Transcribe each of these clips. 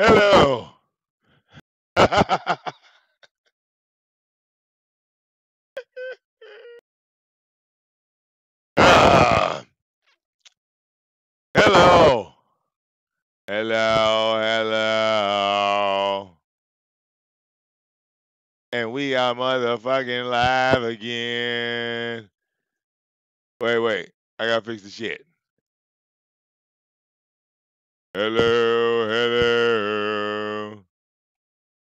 Hello. Ah, hello. Hello, hello. And we are motherfucking live again. Wait. I gotta fix the shit. Hello.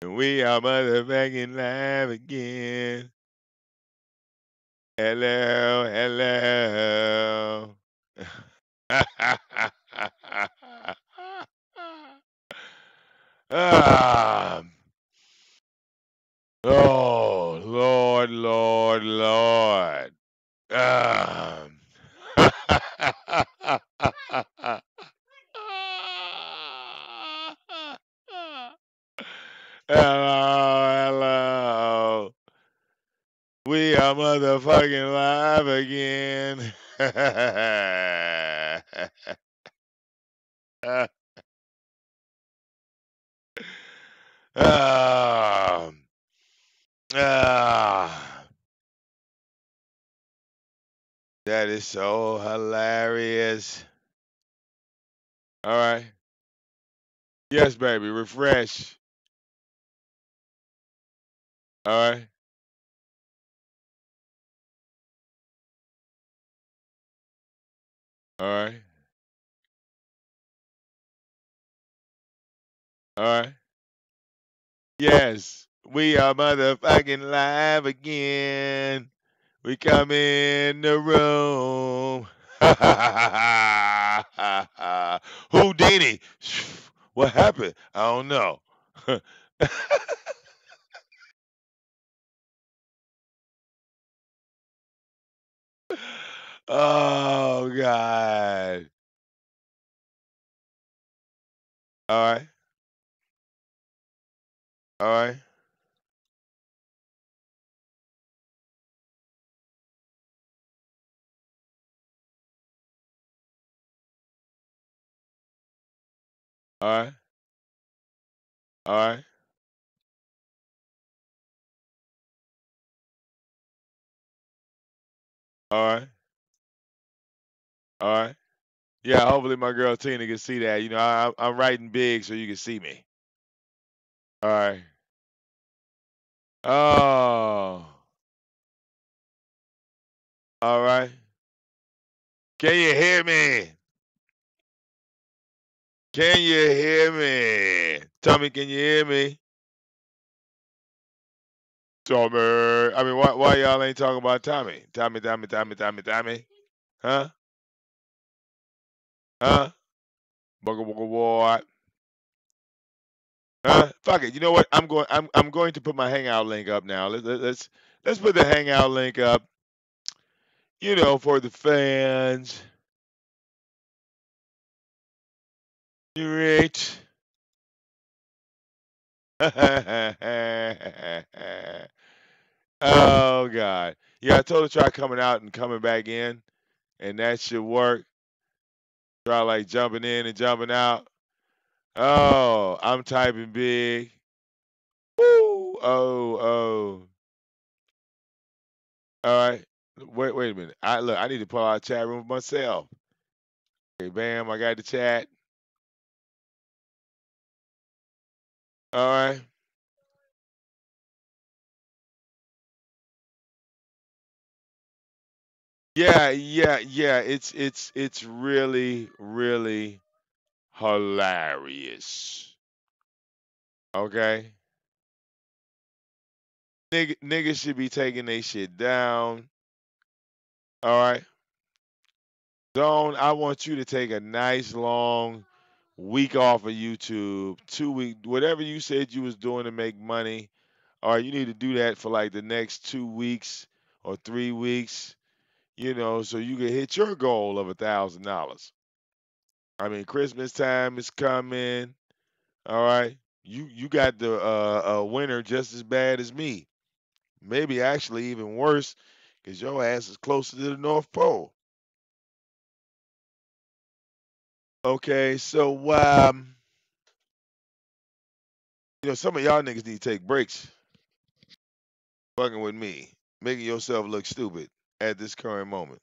And we are motherfucking live again. Hello. Ah, oh, Lord. Um, hello. We are motherfucking live again. um, ah, that is so hilarious. All right. Yes, baby. Refresh. All right. All right. All right. Yes. We are motherfucking live again. We come in the room. Houdini. What happened? I don't know. Oh God. All right. All right. All right. All right. All right. All right. Yeah, hopefully my girl Tina can see that. I'm writing big so you can see me. All right. Oh. All right. Can you hear me? Can you hear me? Tommy, can you hear me? Tommy. I mean, why y'all ain't talking about Tommy? Tommy. Huh? Huh? Bugga what? Huh? Fuck it. You know what? I'm going to put my hangout link up now. Let's put the hangout link up. For the fans. You right. Oh God. Yeah, I told her to try coming out and coming back in, and that should work. Try like jumping in and jumping out. Oh, I'm typing big. Woo! Oh. All right. Wait a minute. I need to pull out a chat room myself. Okay, bam, I got the chat. All right. Yeah. It's really hilarious. Okay. Niggas should be taking their shit down. All right. Zone, I want you to take a nice long week off of YouTube, 2 week, whatever you said you was doing to make money. All right, you need to do that for like the next 2 weeks or 3 weeks, so you can hit your goal of $1,000. I mean, Christmas time is coming. All right, you got the winter just as bad as me. Maybe actually even worse, because your ass is closer to the North Pole. Okay, so Some of y'all niggas need to take breaks fucking with me, making yourself look stupid at this current moment.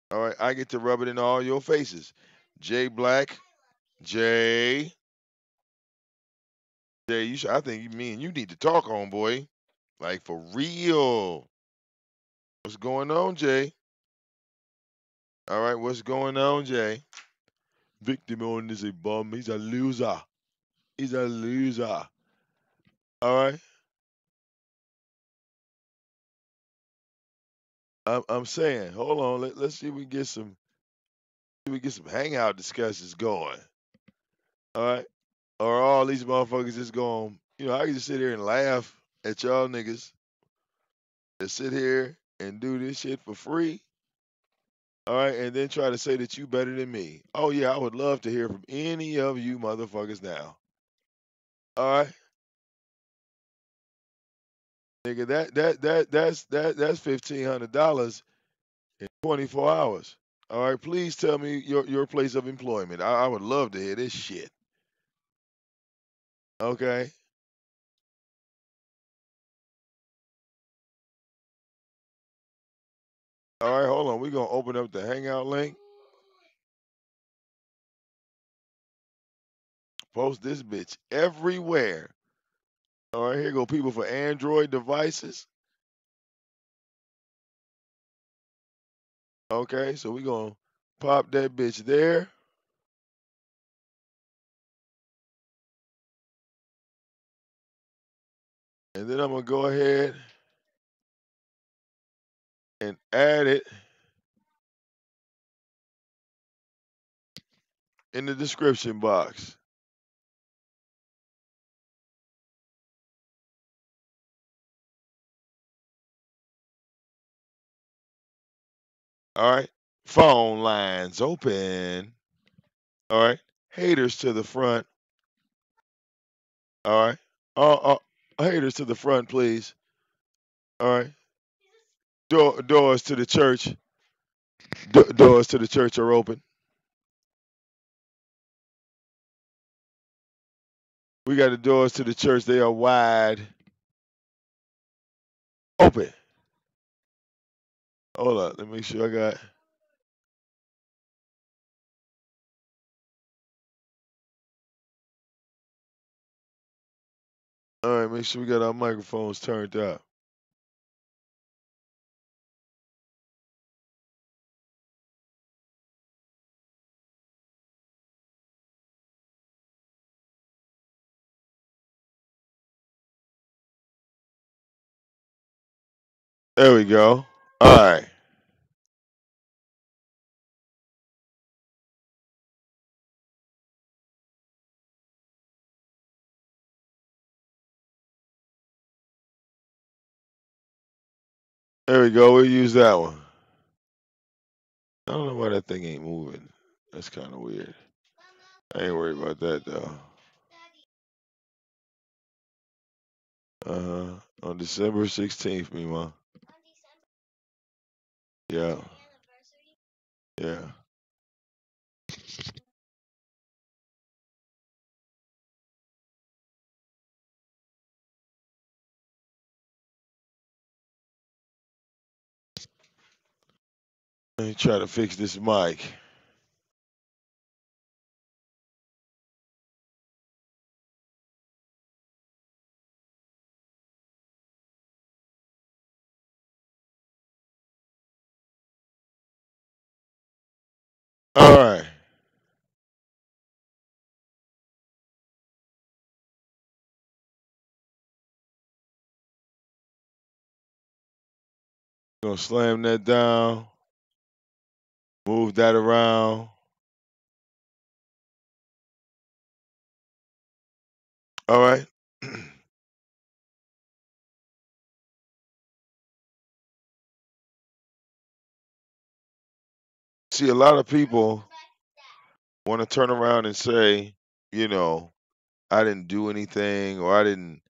All right, I get to rub it in all your faces. Jay Black, Jay, Jay, I think me and you need to talk, homeboy. Like for real. What's going on, Jay? All right, what's going on, Jay? VicDamoane is a bum. He's a loser. He's a loser. All right. I'm saying, hold on. Let's see if we get some. See if we get some hangout discussions going. All right. Or all these motherfuckers just going. I can just sit here and laugh at y'all niggas that sit here and do this shit for free. All right, and then try to say that you better than me. Oh yeah, I would love to hear from any of you motherfuckers now. All right, nigga, that's $1,500 in 24 hours. All right, please tell me your place of employment. I would love to hear this shit. Okay. All right, hold on. We're gonna open up the Hangout link. Post this bitch everywhere. All right, here go people for Android devices. Okay, so we're gonna pop that bitch there. And then I'm gonna go ahead and add it in the description box. All right. Phone lines open. All right. Haters to the front. All right. Haters to the front, please. All right. Doors to the church. Doors to the church are open. We got the doors to the church. They are wide open. Hold up. Let me make sure I got. All right. Make sure we got our microphones turned up. There we go. All right. There we go. We'll use that one. I don't know why that thing ain't moving. That's kind of weird. I ain't worried about that though. On December 16th, meanwhile. Yeah. Yeah. Let me try to fix this mic. All right. Gonna slam that down. Move that around. All right. See, a lot of people want to turn around and say, you know, I didn't do anything or I didn't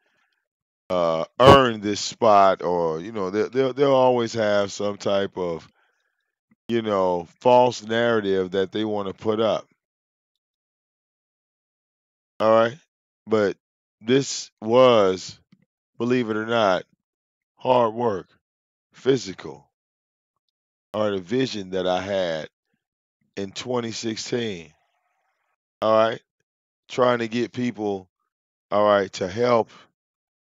earn this spot, or they'll always have some type of false narrative that they want to put up. All right, but this was, believe it or not, hard work, physical, or the vision that I had in 2016. All right. Trying to get people, all right, to help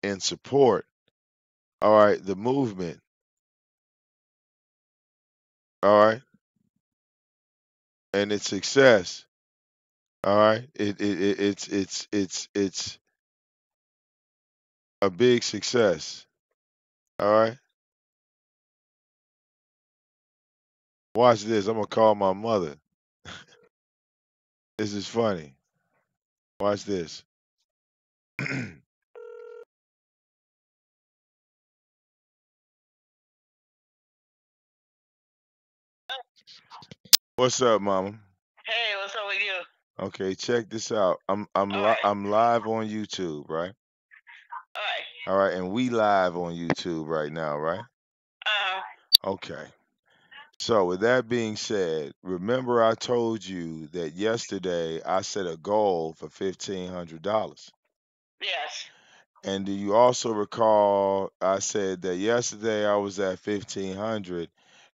and support, all right, the movement. All right. And its success. All right. It's a big success. All right. Watch this. I'm gonna call my mother. This is funny. Watch this. What's up, mama? Hey, what's up with you? Okay, check this out. All right, I'm live on YouTube, right? all right. All right, and we live on YouTube right now, right? Uh, Okay. So with that being said, remember I told you that yesterday I set a goal for $1,500. yes, And do you also recall I said that yesterday I was at 1,500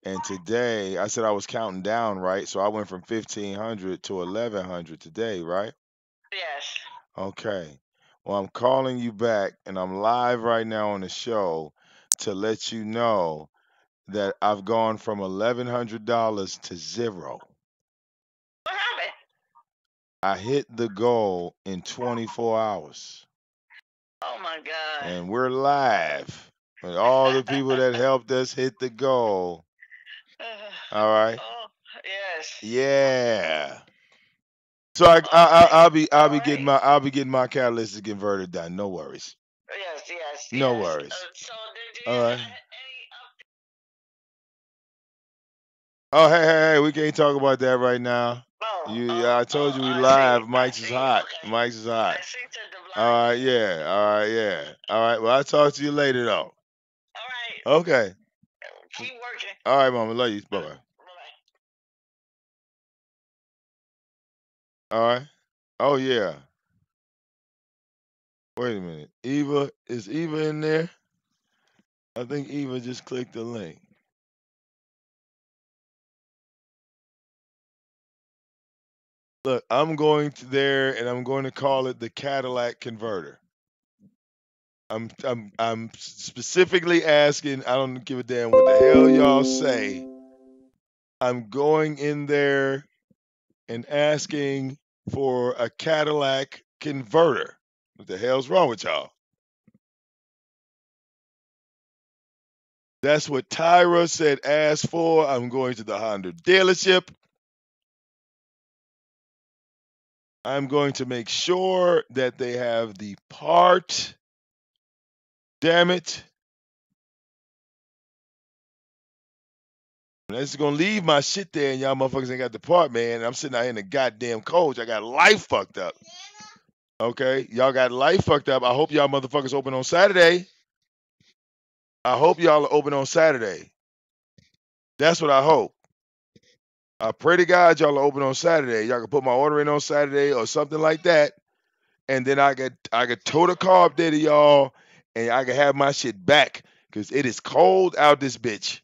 and today I said I was counting down, right? So I went from 1,500 to 1,100 today, right? yes. Okay. Well, I'm calling you back and I'm live right now on the show to let you know that I've gone from $1,100 to zero. What happened? I hit the goal in 24 hours. Oh my God. And we're live with all the people that helped us hit the goal. All right. oh, yes. Yeah. So All right, I'll all be getting right. my catalytic converter done. No worries. Yes, yes, No yes. worries. So, do All you right. got any? Oh, hey, we can't talk about that right now. I told you we I see. live. I Mike's is see. hot. Okay. Mike's is hot. I see to the All blind. right, yeah. All right, yeah. All right. Well, I'll talk to you later, though. All right. Okay. Keep working. All right, mama. Love you. Bye bye. Bye. All right. Oh yeah. Wait a minute. Eva, is Eva in there? I think Eva just clicked the link. Look, I'm going to there and I'm going to call it the Cadillac converter. I'm specifically asking, I don't give a damn what the hell y'all say. I'm going in there and asking for a Cadillac converter. What the hell's wrong with y'all? That's what Tyra said ask for. I'm going to the Honda dealership. I'm going to make sure that they have the part. Damn it. That's gonna leave my shit there and y'all motherfuckers ain't got the part, man. I'm sitting out here in the goddamn cold. I got life fucked up. Okay? Y'all got life fucked up. I hope y'all motherfuckers open on Saturday. I hope y'all are open on Saturday. That's what I hope. I pray to God y'all are open on Saturday. Y'all can put my order in on Saturday or something like that. And then I could tow the car up there to y'all and I can have my shit back. Cause it is cold out this bitch.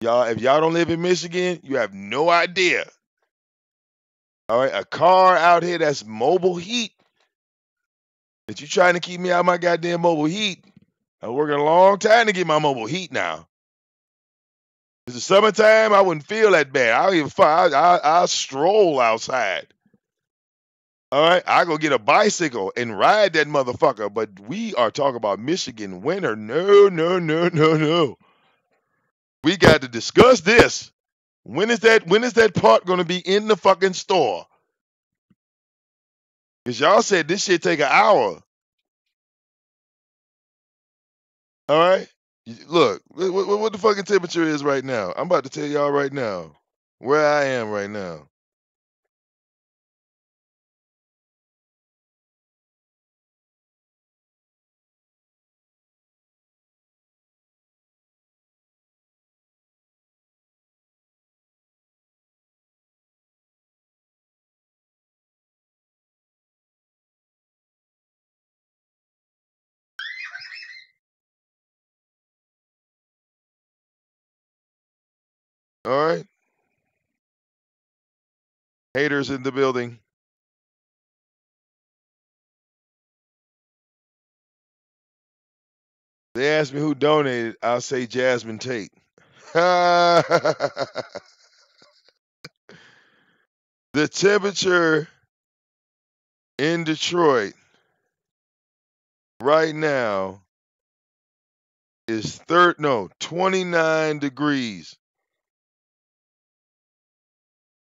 Y'all, if y'all don't live in Michigan, you have no idea. All right, a car out here that's mobile heat. That you trying to keep me out of my goddamn mobile heat. I'm working a long time to get my mobile heat now. It's the summertime, I wouldn't feel that bad. I don't even fuck. I'll stroll outside. All right, I go get a bicycle and ride that motherfucker. But we are talking about Michigan winter. No, no, no, no, no. We got to discuss this. When is that part gonna be in the fucking store? Cause y'all said this shit take an hour. All right. Look, what the fucking temperature is right now? I'm about to tell y'all right now where I am right now. All right. Haters in the building. They ask me who donated. I'll say Jasmine Tate. The temperature in Detroit right now is 29 degrees.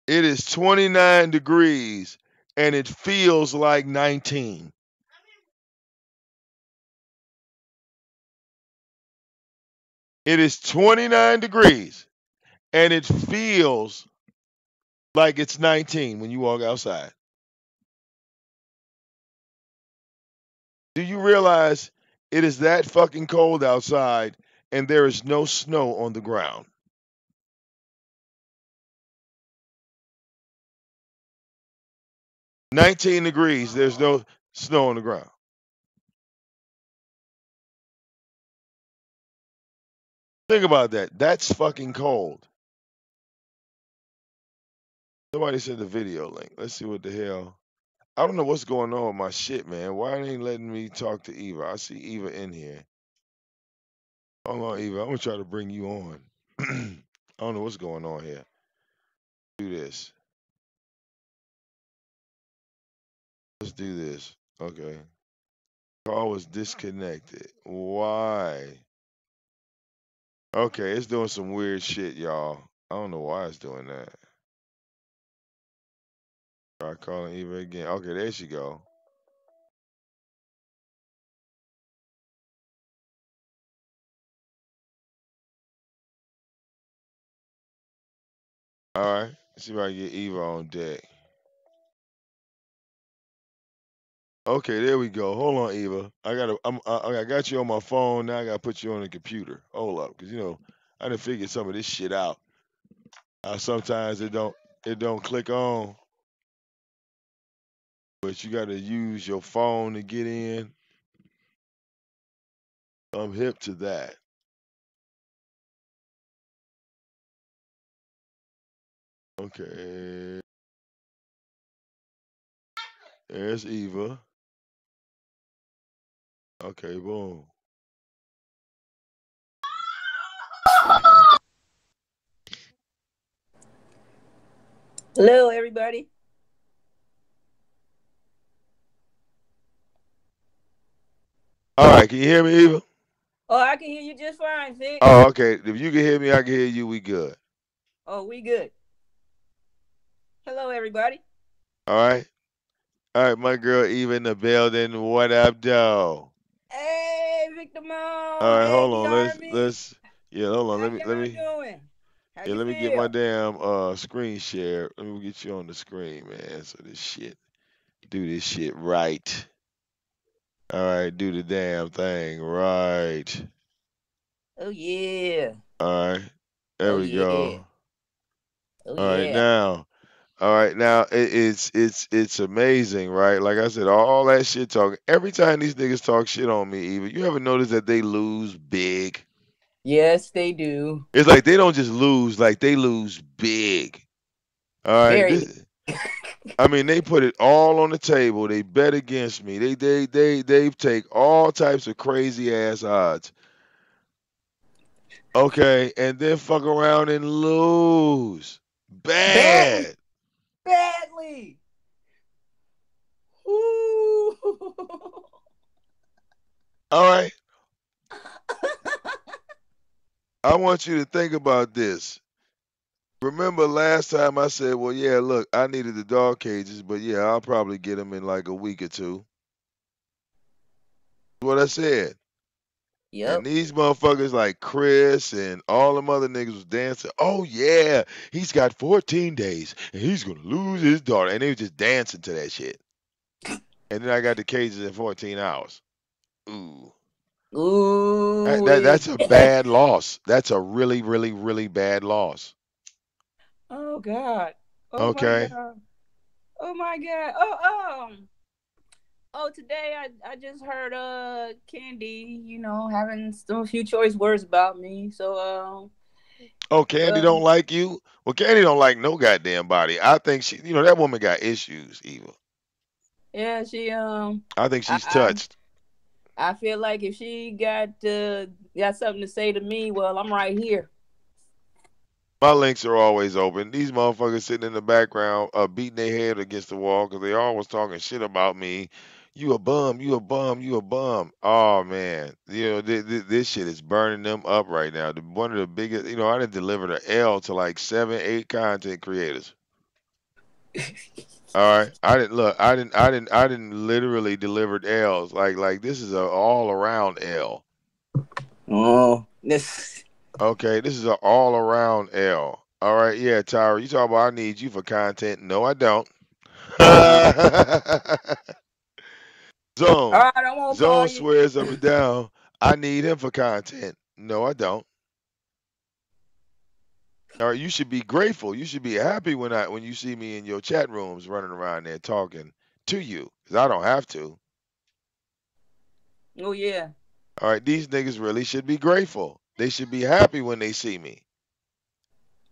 It is 29 degrees and it feels like 19. It is 29 degrees and it feels like it's 19 when you walk outside. Do you realize it is that fucking cold outside and there is no snow on the ground? 19 degrees, there's no snow on the ground. Think about that. That's fucking cold. Somebody sent the video link. Let's see what the hell. I don't know what's going on with my shit, man. Why it ain't letting me talk to Eva? I see Eva in here. Hold on, Eva. I'm gonna try to bring you on. I don't know what's going on here. Do this. Let's do this. Okay. Call was disconnected. Why? Okay, it's doing some weird shit, y'all. I don't know why it's doing that. Try calling Eva again. Okay, there she go. All right. Let's see if I can get Eva on deck. Okay, there we go. Hold on, Eva. I got you on my phone. Now I gotta put you on the computer. Hold up, cause I done figured some of this shit out. Sometimes it don't click on, but you gotta use your phone to get in. I'm hip to that. Okay, there's Eva. Okay, boom. Hello, everybody. All right, can you hear me, Eva? Oh, I can hear you just fine, Vic. Oh, okay. If you can hear me, I can hear you. We good. Oh, we good. Hello, everybody. All right. All right, my girl Eva in the building. What up, though? Hey, All VicDamoane. right, Hey, hold the on. Let's Army. let's yeah, hold on. How Let me let y'all me doing? How yeah, you let me get my feel? damn screen share. Let me get you on the screen, man. So do this shit right. All right, do the damn thing right. Oh yeah. All right, there Oh we yeah. go. Oh All right, yeah. now, all right, now it's amazing, right? Like I said, all that shit talking. Every time these niggas talk shit on me, even you ever notice that they lose big? Yes, they do. It's like they don't just lose, like they lose big. All right, Very big. this. I mean, they put it all on the table. They bet against me. They take all types of crazy ass odds. Okay, and then fuck around and lose. Badly. Bad. Badly. Woo. All right. I want you to think about this. Remember last time I said, well, yeah, look, I needed the dog cages, but yeah, I'll probably get them in like a week or two. That's what I said. And Yep. these motherfuckers like Chris and all them other niggas was dancing. Oh yeah, he's got 14 days and he's gonna lose his daughter. And they was just dancing to that shit. And then I got the cages in 14 hours. Ooh. Ooh. That's a bad loss. That's a really, really, really bad loss. Oh God. Oh my Okay. God. Oh my God. Oh, today I just heard Candy, having some few choice words about me. So Oh, Candy Well, don't like you? Well, Candy don't like no goddamn body. I think she, that woman got issues, Eva. yeah, she I think I she's touched. I feel like if she got something to say to me, well, I'm right here. My links are always open. These motherfuckers sitting in the background, beating their head against the wall because they always talking shit about me. You a bum, you a bum, you a bum. Oh man, this shit is burning them up right now. One of the biggest, I done delivered an L to like 7, 8 content creators. All right, I didn't look. I didn't literally delivered L's. Like this is a all around L. Oh, this. Okay, this is an all around L. All right, yeah, Tyra, you talk about I need you for content. No, I don't. Uh, all Zone. right, I won't call Zone you. swears up and down. I need him for content. No, I don't. All right, you should be grateful. You should be happy when you see me in your chat rooms running around there talking to you, because I don't have to. Oh yeah. All right, these niggas really should be grateful. They should be happy when they see me.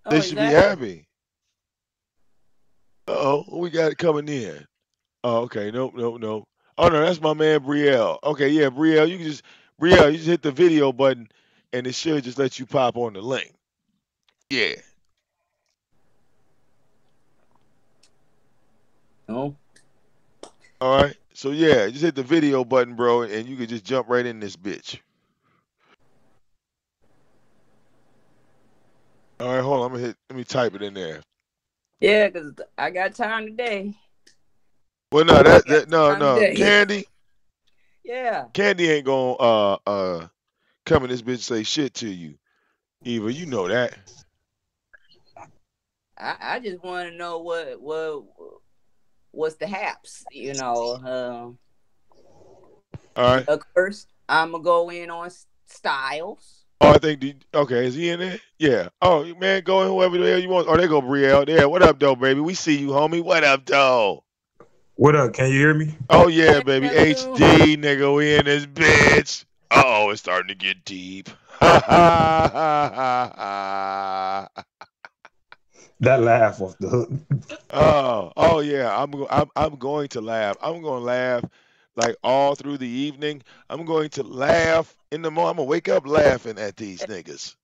Oh, They should be exactly. happy. Uh-oh, who we got coming in? Oh, okay. Nope, nope, nope. Oh no, that's my man Brielle. Okay, yeah, Brielle, you just hit the video button and it should just let you pop on the link. Yeah. Oh. All right. So yeah, just hit the video button, bro, and you can just jump right in this bitch. All right, hold on. Let me type it in there. Yeah, cause I got time today. Well, no, I got no, time no. today. Yeah. Candy ain't gonna come in this bitch and say shit to you. Eva, you know that. I just want to know what's the haps. All right. Of course, I'm gonna go in on Styles. Oh, I think okay, is he in there? Yeah. Oh man, go in whoever the hell you want. Oh, there go Brielle. Yeah, what up, though, baby? We see you, homie. What up, though? What up? Can you hear me? Oh yeah, Hey, baby. nephew. HD nigga, we in this bitch. Oh, it's starting to get deep. That laugh off the hook. Oh yeah. I'm going to laugh. I'm going to laugh like all through the evening. I'm going to laugh in the morning. I'm gonna wake up laughing at these niggas.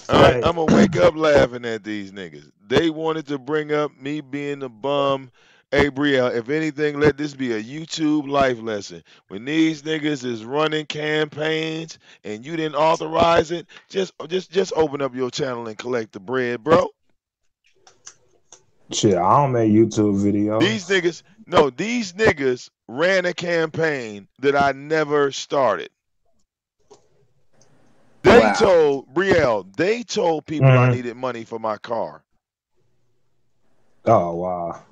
All right, Hey, I'm gonna wake up laughing at these niggas. They wanted to bring up me being a bum. Hey, Brielle, if anything, let this be a YouTube life lesson. When these niggas is running campaigns and you didn't authorize it, just open up your channel and collect the bread, bro. shit, I don't make YouTube These videos. niggas, no, these niggas ran a campaign that I never started. They Wow. told Brielle, they told people I Hmm. needed money for my car. Oh wow. Well,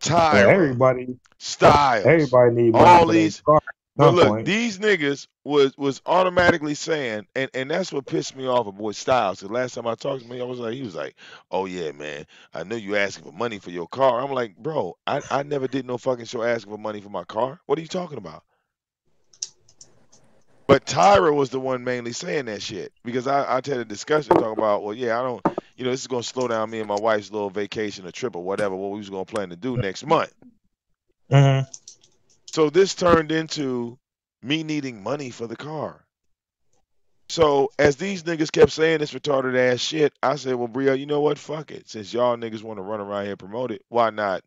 Tyra, Styles, everybody need money all for their these. car at But some look, point. these niggas was automatically saying, and that's what pissed me off about Styles. Cause last time I talked to him, he was like, "Oh yeah, man, I know you asking for money for your car." I'm like, bro, I never did no fucking show asking for money for my car. What are you talking about? But Tyra was the one mainly saying that shit because I had a discussion talking about, well, yeah, I don't, this is gonna slow down me and my wife's little vacation or trip or whatever what we was gonna plan to do next month. Hmm. So this turned into me needing money for the car. So as these niggas kept saying this retarded ass shit, I said, well, Bria, you know what? Fuck it. Since y'all niggas want to run around here and promote it, why not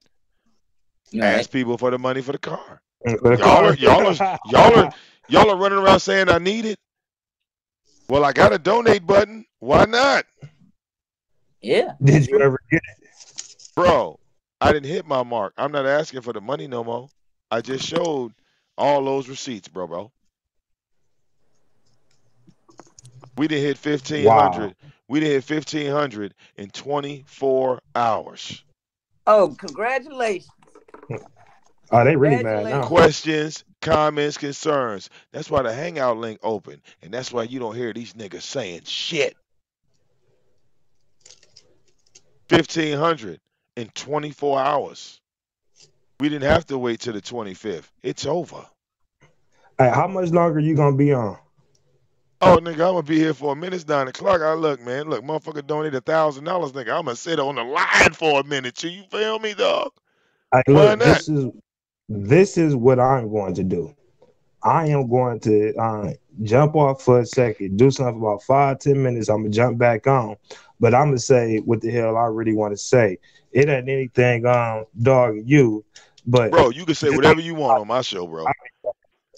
All ask right. people for the money for the car? For the Y'all are car. y'all are y'all are y'all are running around saying I need it. Well, I got a donate button. Why not? Yeah. Did you True. ever get it? Bro, I didn't hit my mark. I'm not asking for the money no more. I just showed all those receipts, bro. We didn't hit Wow. 1,500. We didn't hit 1,500 in 24 hours. Oh, congratulations. Oh, they really mad now. Congratulations. Questions, comments, concerns. That's why the Hangout link open. And that's why you don't hear these niggas saying shit. 1,500 in 24 hours. We didn't have to wait till the 25th. It's over. Hey, how much longer you gonna be on? Oh, nigga, I'm gonna be here for a minute. It's 9 o'clock. I look, man. Look, motherfucker donated $1,000, nigga. I'm gonna sit on the line for a minute. Too. You feel me, dog? Hey, Why look, not? this is what I'm going to do. I am going to jump off for a second, do something for about 5, 10 minutes. I'm gonna jump back on, but I'm gonna say what the hell I really want to say. It ain't anything, dog, you, but Bro, you can say just, whatever you want on my show, bro.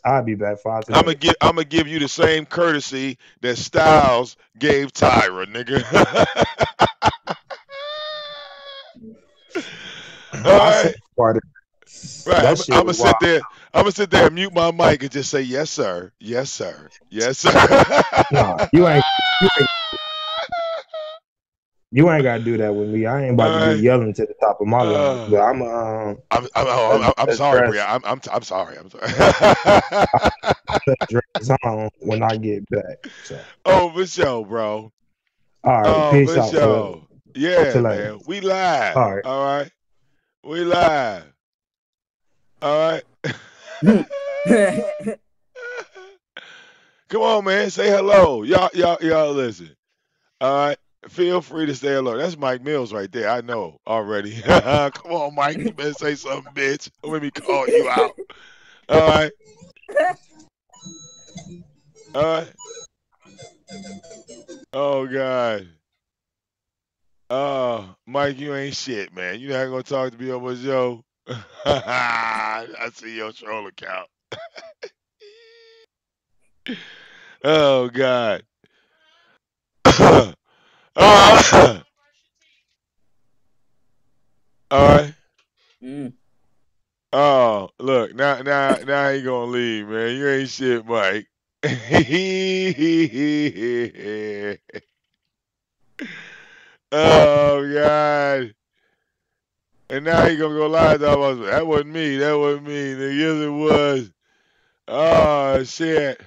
I'll be back 5 to 10 minutes. I'm gonna give you the same courtesy that Styles gave Tyra, nigga. All I said right, part of right. that I'm, shit I'm gonna was wild. sit there. I'm gonna sit there and mute my mic and just say yes, sir, yes, sir, yes, sir. No, you ain't you ain't gotta do that with me. I ain't All about to be right. yelling to the top of my lungs, Uh, but I'm sorry, address Bria. I'm sorry. I'm sorry. address on when I get back. So, Oh, for sure, bro. all right, Oh, peace for out, forever. sure. Talk to Yeah, you later. man. We live. All right. All right. We live. All right. Come on, man. Say hello. Y'all listen. All right. Feel free to say hello. That's Mike Mills right there. I know already. Come on, Mike. You better say something, bitch. Let me call you out. All right. All right. Oh, God. Mike, you ain't shit, man. You not gonna talk to me on my show. I see your troll account. Oh God. All right. Mm. Oh, look, now he gonna leave, man. You ain't shit, Mike. Oh God. And now he gonna go lie to us. That wasn't me. That wasn't me. Yes, it was. Oh shit.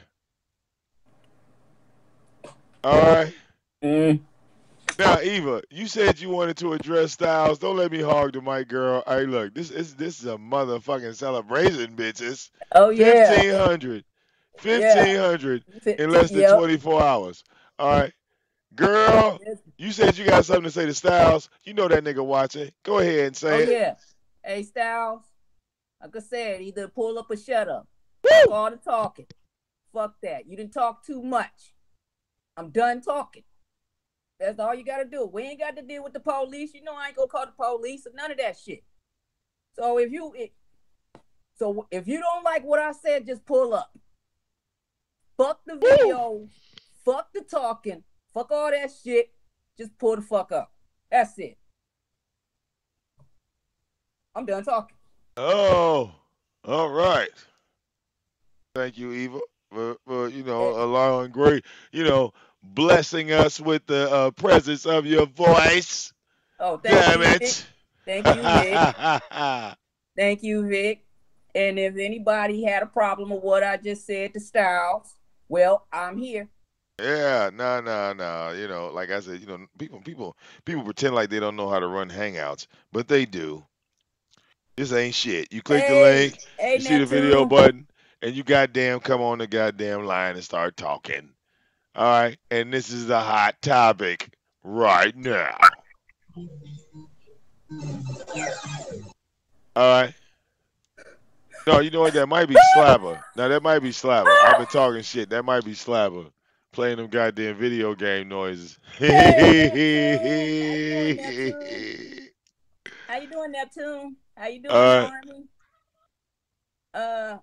All right. Mm. Now, Eva, you said you wanted to address Styles. Don't let me hog the mic, girl. Hey, look, this is a motherfucking celebration, bitches. Oh yeah, 1,500. yeah. 1,500 in less than Yep. 24 hours. All right. Girl, you said you got something to say to Styles. You know that nigga watching. Go ahead and Oh say it. yeah. Hey Styles, like I said, either pull up or shut up. Fuck Woo! all the talking. Fuck that. You didn't talk too much. I'm done talking. That's all you gotta do. We ain't got to deal with the police. You know I ain't gonna call the police or none of that shit. So if you don't like what I said, just pull up. Fuck the Woo! video. Fuck the talking. Fuck all that shit. Just pull the fuck up. That's it. I'm done talking. Oh, all right. Thank you, Eva, for Eh, allowing great, blessing us with the presence of your voice. oh, thank Damn you, Vic. it. Thank you, Vic. Thank you, Vic. And if anybody had a problem with what I just said to Styles, well, I'm here. Yeah, no, no, no. Like I said, people pretend like they don't know how to run hangouts, but they do. This ain't shit. You click the Hey, link, hey, you see the video Neptune. button, and you goddamn come on the goddamn line and start talking. All right, and this is the hot topic right now. All right. No, you know what? That might be Slabber. Now that might be Slabber. I've been talking shit. That might be Slabber playing them goddamn video game noises. Hey, Neptune. How you doing, Neptune? How you doing, Neptune? How you doing, All right. Army? Uh,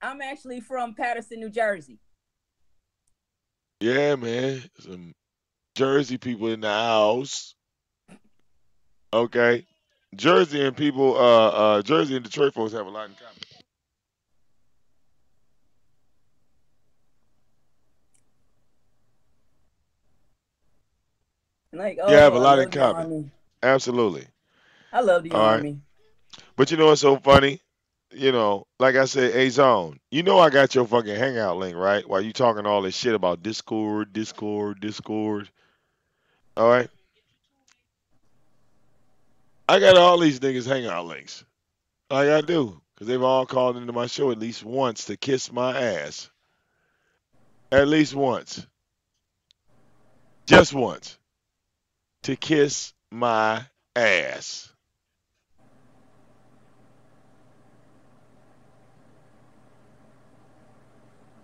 I'm actually from Patterson, New Jersey. Yeah, man. Some Jersey people in the house. Okay. Jersey and Detroit folks have a lot in common. Like, Yeah, have oh, a I lot in love the common. Army. Absolutely. I love the All right. Army. But you know what's so funny? Like I said, A Zone, I got your fucking hangout link, right? While you talking all this shit about Discord, Discord, Discord. All right. I got all these niggas hangout links. Like I do. Because they've all called into my show at least once to kiss my ass. at least once, just once, to kiss my ass.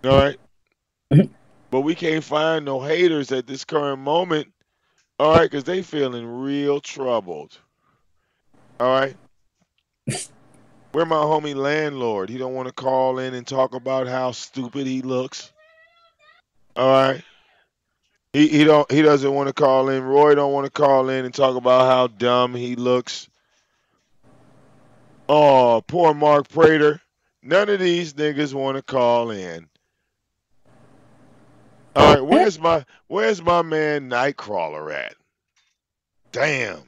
All right. But we can't find no haters at this current moment. All right, because they feeling real troubled. All right. Where my homie landlord? He don't want to call in and talk about how stupid he looks. All right. He doesn't want to call in. Roy don't want to call in and talk about how dumb he looks. Oh, poor Mark Prater. None of these niggas want to call in. All right, where's my man Nightcrawler at? Damn.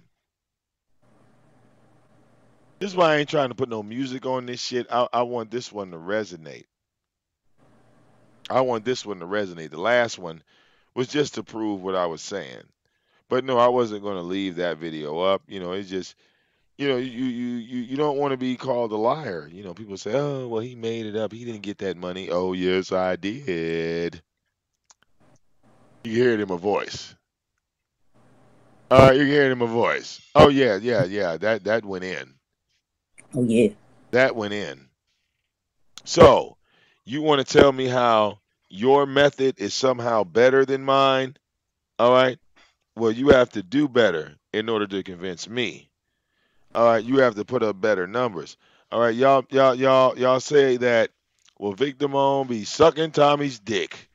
This is why I ain't trying to put no music on this shit. I want this one to resonate. I want this one to resonate. The last one was just to prove what I was saying. But no, I wasn't going to leave that video up. It's just, you don't want to be called a liar. People say, "Oh, well, he made it up. He didn't get that money." Oh, yes, I did. You hear it in my voice. You hear it in my voice. Oh yeah, yeah, yeah. That went in. Oh yeah. That went in. So, you want to tell me how your method is somehow better than mine? All right. Well, you have to do better in order to convince me. All right, you have to put up better numbers. All right, y'all say that. Well, VicDamoane be sucking Tommy's dick.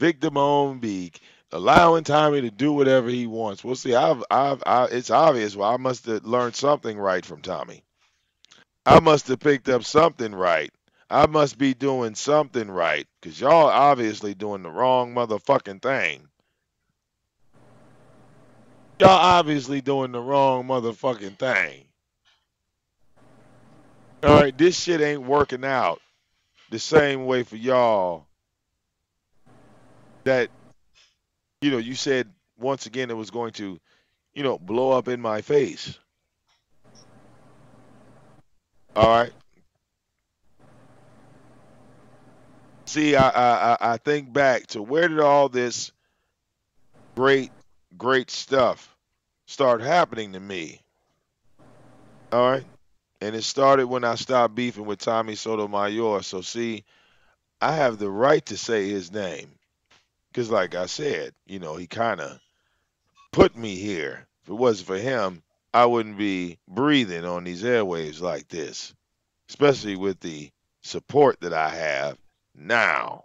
VicDamoane be allowing Tommy to do whatever he wants. Well, see, it's obvious. Well, I must have learned something right from Tommy. I must have picked up something right. I must be doing something right, cause y'all obviously doing the wrong motherfucking thing. Y'all obviously doing the wrong motherfucking thing. All right, this shit ain't working out the same way for y'all that you said once again it was going to blow up in my face. All right. See, I think back to where did all this great great stuff start happening to me? All right. And it started when I stopped beefing with Tommy Sotomayor. So see, I have the right to say his name because, like I said, he kind of put me here. If it wasn't for him, I wouldn't be breathing on these airwaves like this, especially with the support that I have now.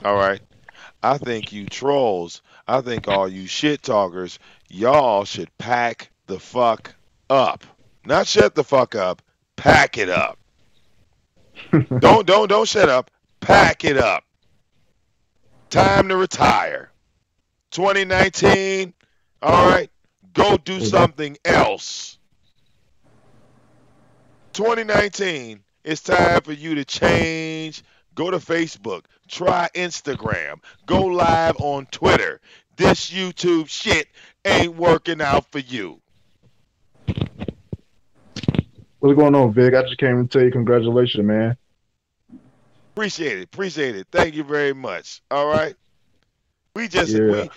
All right. I think you trolls, I think all you shit talkers, y'all should pack the fuck up. Not shut the fuck up, pack it up. Don't shut up. Pack it up. Time to retire. 2019. All right. Go do something else. 2019. It's time for you to change. Go to Facebook. Try Instagram. Go live on Twitter. This YouTube shit ain't working out for you. What's going on, Vic? I just came to tell you congratulations, man. Appreciate it. Appreciate it. Thank you very much. All right. Yeah.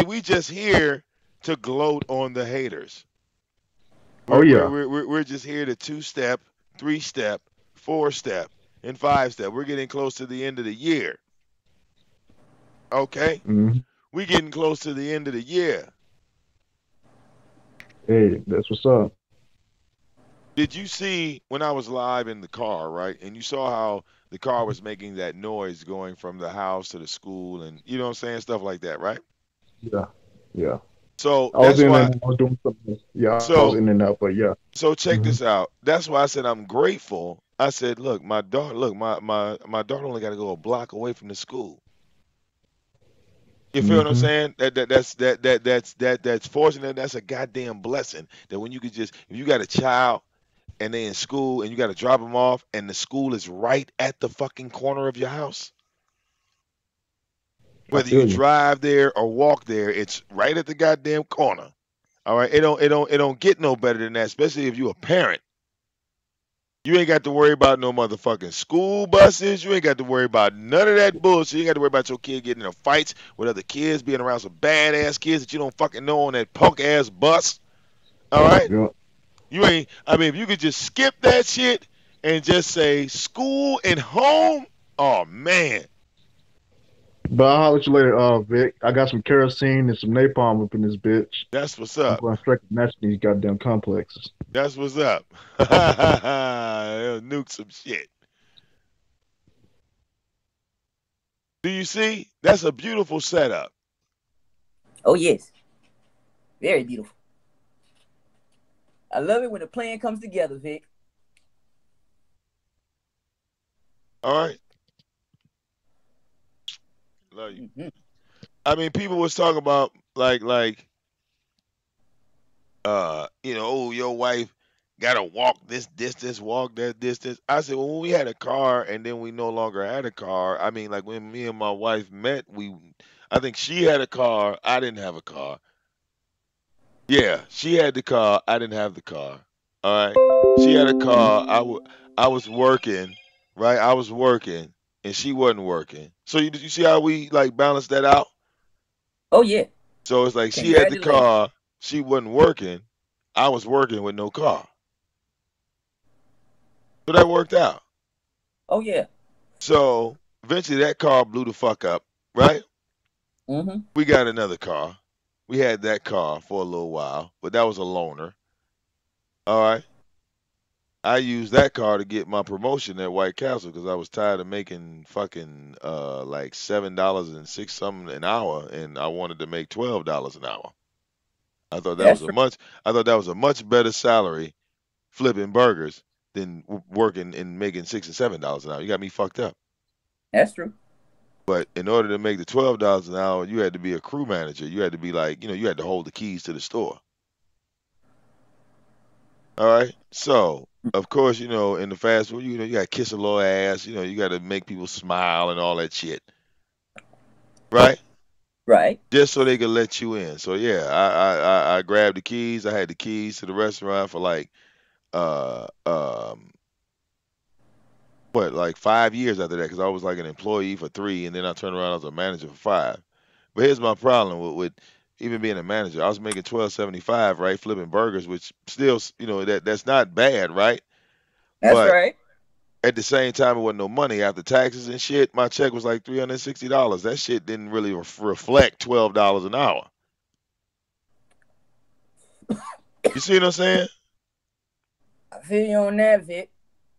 We just here to gloat on the haters. Oh yeah. We're just here to 2-step, 3-step, 4-step, and 5-step. We're getting close to the end of the year. Okay? hmm We getting close to the end of the year. Hey, that's what's up. Did you see when I was live in the car, right? And you saw how the car was making that noise going from the house to the school and you know what I'm saying? Stuff like that, right? Yeah. Yeah. So I was that's in why and I was doing something else. Yeah, I was so in and out, but yeah. so check hmm this out. That's why I said I'm grateful. I said, look, my daughter only got to go a block away from the school. You feel what I'm hmm saying? That's fortunate. That's a goddamn blessing. That when you could just if you got a child and they in school and you got to drop them off and the school is right at the fucking corner of your house. I Whether you feel you. drive there or walk there, it's right at the goddamn corner. All right, it don't get no better than that, especially if you a parent. You ain't got to worry about no motherfucking school buses. You ain't got to worry about none of that bullshit. You ain't got to worry about your kid getting in fights with other kids, being around some badass kids that you don't fucking know on that punk ass bus. All right? Yeah. You ain't, I mean, if you could just skip that shit and just say school and home, oh man, But I'll holler at you later, Vic. I got some kerosene and some napalm up in this bitch. that's what's I'm up. going straight to match these goddamn complexes. That's what's up. They'll nuke some shit. Do you see? That's a beautiful setup. Oh yes, very beautiful. I love it when the plan comes together, Vic. All right. Love you. Mm-hmm. I mean, people was talking about like oh, your wife gotta walk this distance, walk that distance. I said, well, when we had a car and then we no longer had a car, I mean, like when me and my wife met, I think she had a car, I didn't have a car. Yeah, she had the car, I didn't have the car. All right. She had a car, I was working, right? I was working and she wasn't working. So you see how we like balance that out? Oh yeah, So it's like she had the congratulations. car, she wasn't working, I was working with no car. So that worked out. Oh yeah. So eventually that car blew the fuck up, right? Mm-hmm. We got another car. We had that car for a little while, but that was a loaner. All right. I used that car to get my promotion at White Castle because I was tired of making fucking like $7 and six something an hour, and I wanted to make $12 an hour. I thought that was That's a right. much I thought that was a much better salary flipping burgers than working and making $6 and $7 an hour. You got me fucked up. That's true. But in order to make the $12 an hour, you had to be a crew manager. You had to be like, you had to hold the keys to the store. All right. So of course, in the fast food, you got to kiss a little ass. You got to make people smile and all that shit, right? Right. Just so they could let you in. So yeah, I grabbed the keys. I had the keys to the restaurant for like uh um what, like 5 years after that, because I was like an employee for 3, and then I turned around as a manager for 5. But here's my problem with even being a manager. I was making 12.75, right, flipping burgers, which still, that's not bad, right? That's But right. at the same time, it wasn't no money after taxes and shit. My check was like $360. That shit didn't really reflect $12 an hour. You see what I'm saying? I feel you on that, Vic.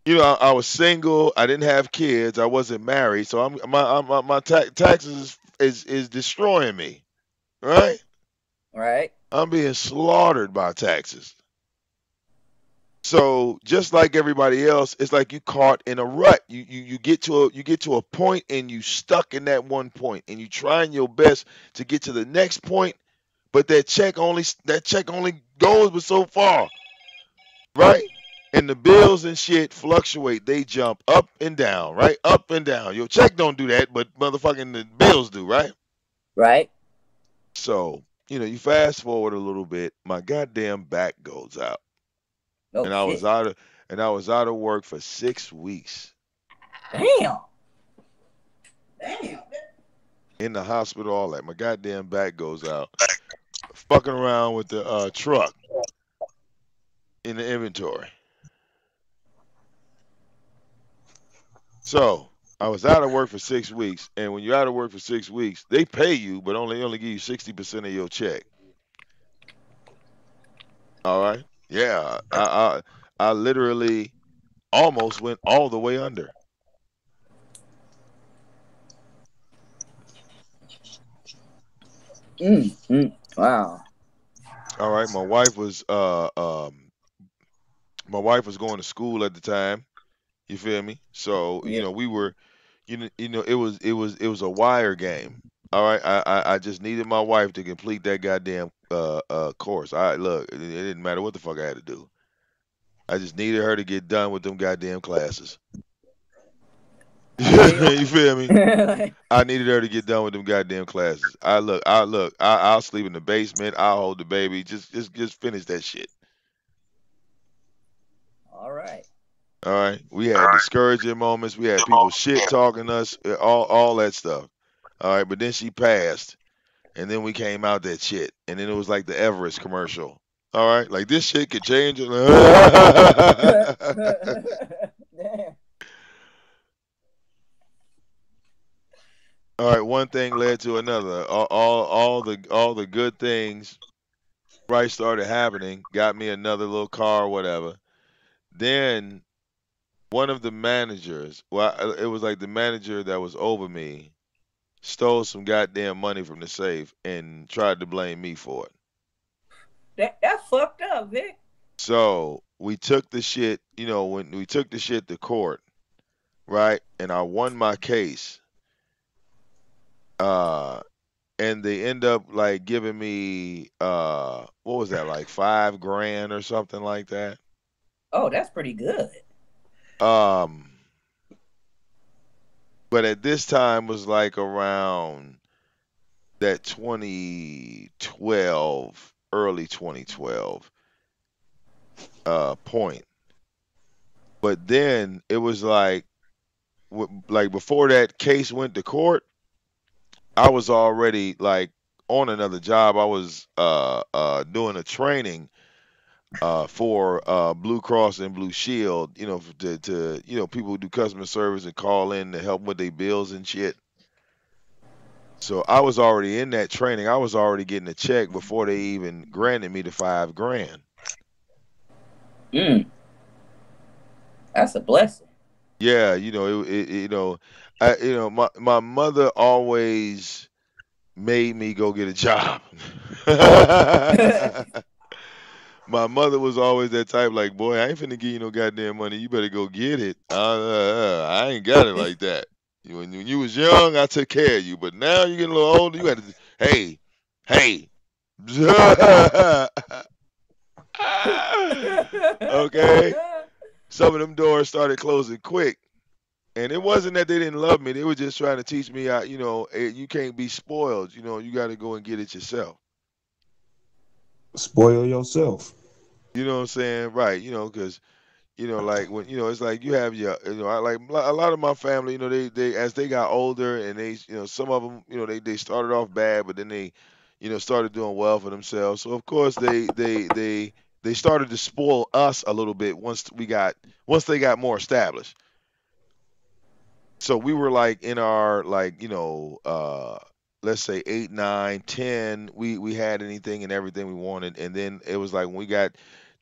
I was single. I didn't have kids. I wasn't married, so my taxes is destroying me, right? Right. I'm being slaughtered by taxes. So just like everybody else, it's like you caught in a rut. You get to a point and you stuck in that one point, and you trying your best to get to the next point, but that check only goes but so far, right? And the bills and shit fluctuate. They jump up and down, right? Up and down. Your check don't do that, but motherfucking the bills do, right? Right. So, you fast forward a little bit, my goddamn back goes out. Oh And I was shit. out of and I was out of work for 6 weeks Damn. Damn. in the hospital, all that. My goddamn back goes out. Fucking around with the truck in the inventory. So I was out of work for 6 weeks, and when you're out of work for 6 weeks, they pay you, but only give you 60% of your check. All right. Yeah. I literally almost went all the way under. Wow. All right. My wife was going to school at the time. You feel me? So Yeah. we were, it was a wire game. All right, I just needed my wife to complete that goddamn course. I look, it didn't matter what the fuck I had to do. I just needed her to get done with them goddamn classes. I feel You feel me? you. I needed her to get done with them goddamn classes. I'll sleep in the basement. I'll hold the baby. Just finish that shit. All right. All right, we had discouraging moments. We had people shit talking us, all that stuff. All right, but then she passed, and then we came out that shit, and then it was like the Everest commercial. All right, like this shit could change it. Damn. All right, one thing led to another. All the good things right started happening. Got me another little car, or whatever. Then one of the managers, well, it was like the manager that was over me, stole some goddamn money from the safe and tried to blame me for it. That's fucked up, Vic. So we took the shit, when we took the shit to court, right? And I won my case. Uh, and they end up like giving me what was that, like 5 grand or something like that. Oh, that's pretty good. Um, but at this time was like around that 2012, early 2012 point. But then it was like before that case went to court, I was already like on another job. I was doing a training for Blue Cross and Blue Shield, to people who do customer service and call in to help with their bills and shit. So I was already in that training. I was already getting a check before they even granted me the 5 grand. Mm, that's a blessing. Yeah, my mother always made me go get a job. My mother was always that type, like, boy, I ain't finna give you no goddamn money. You better go get it. I ain't got it like that. When you was young, I took care of you, but now you getting a little older. You got to, hey, hey. Okay. Some of them doors started closing quick. And it wasn't that they didn't love me. They were just trying to teach me how, you can't be spoiled. You got to go and get it yourself. Spoil yourself. You know what I'm saying? Right. Because, like when, it's like you have your, I like a lot of my family, they as they got older and they, some of them, they started off bad, but then they, started doing well for themselves. So of course they started to spoil us a little bit once they got more established. So we were like in our like let's say 8, 9, 10, we had anything and everything we wanted, and then it was like when we got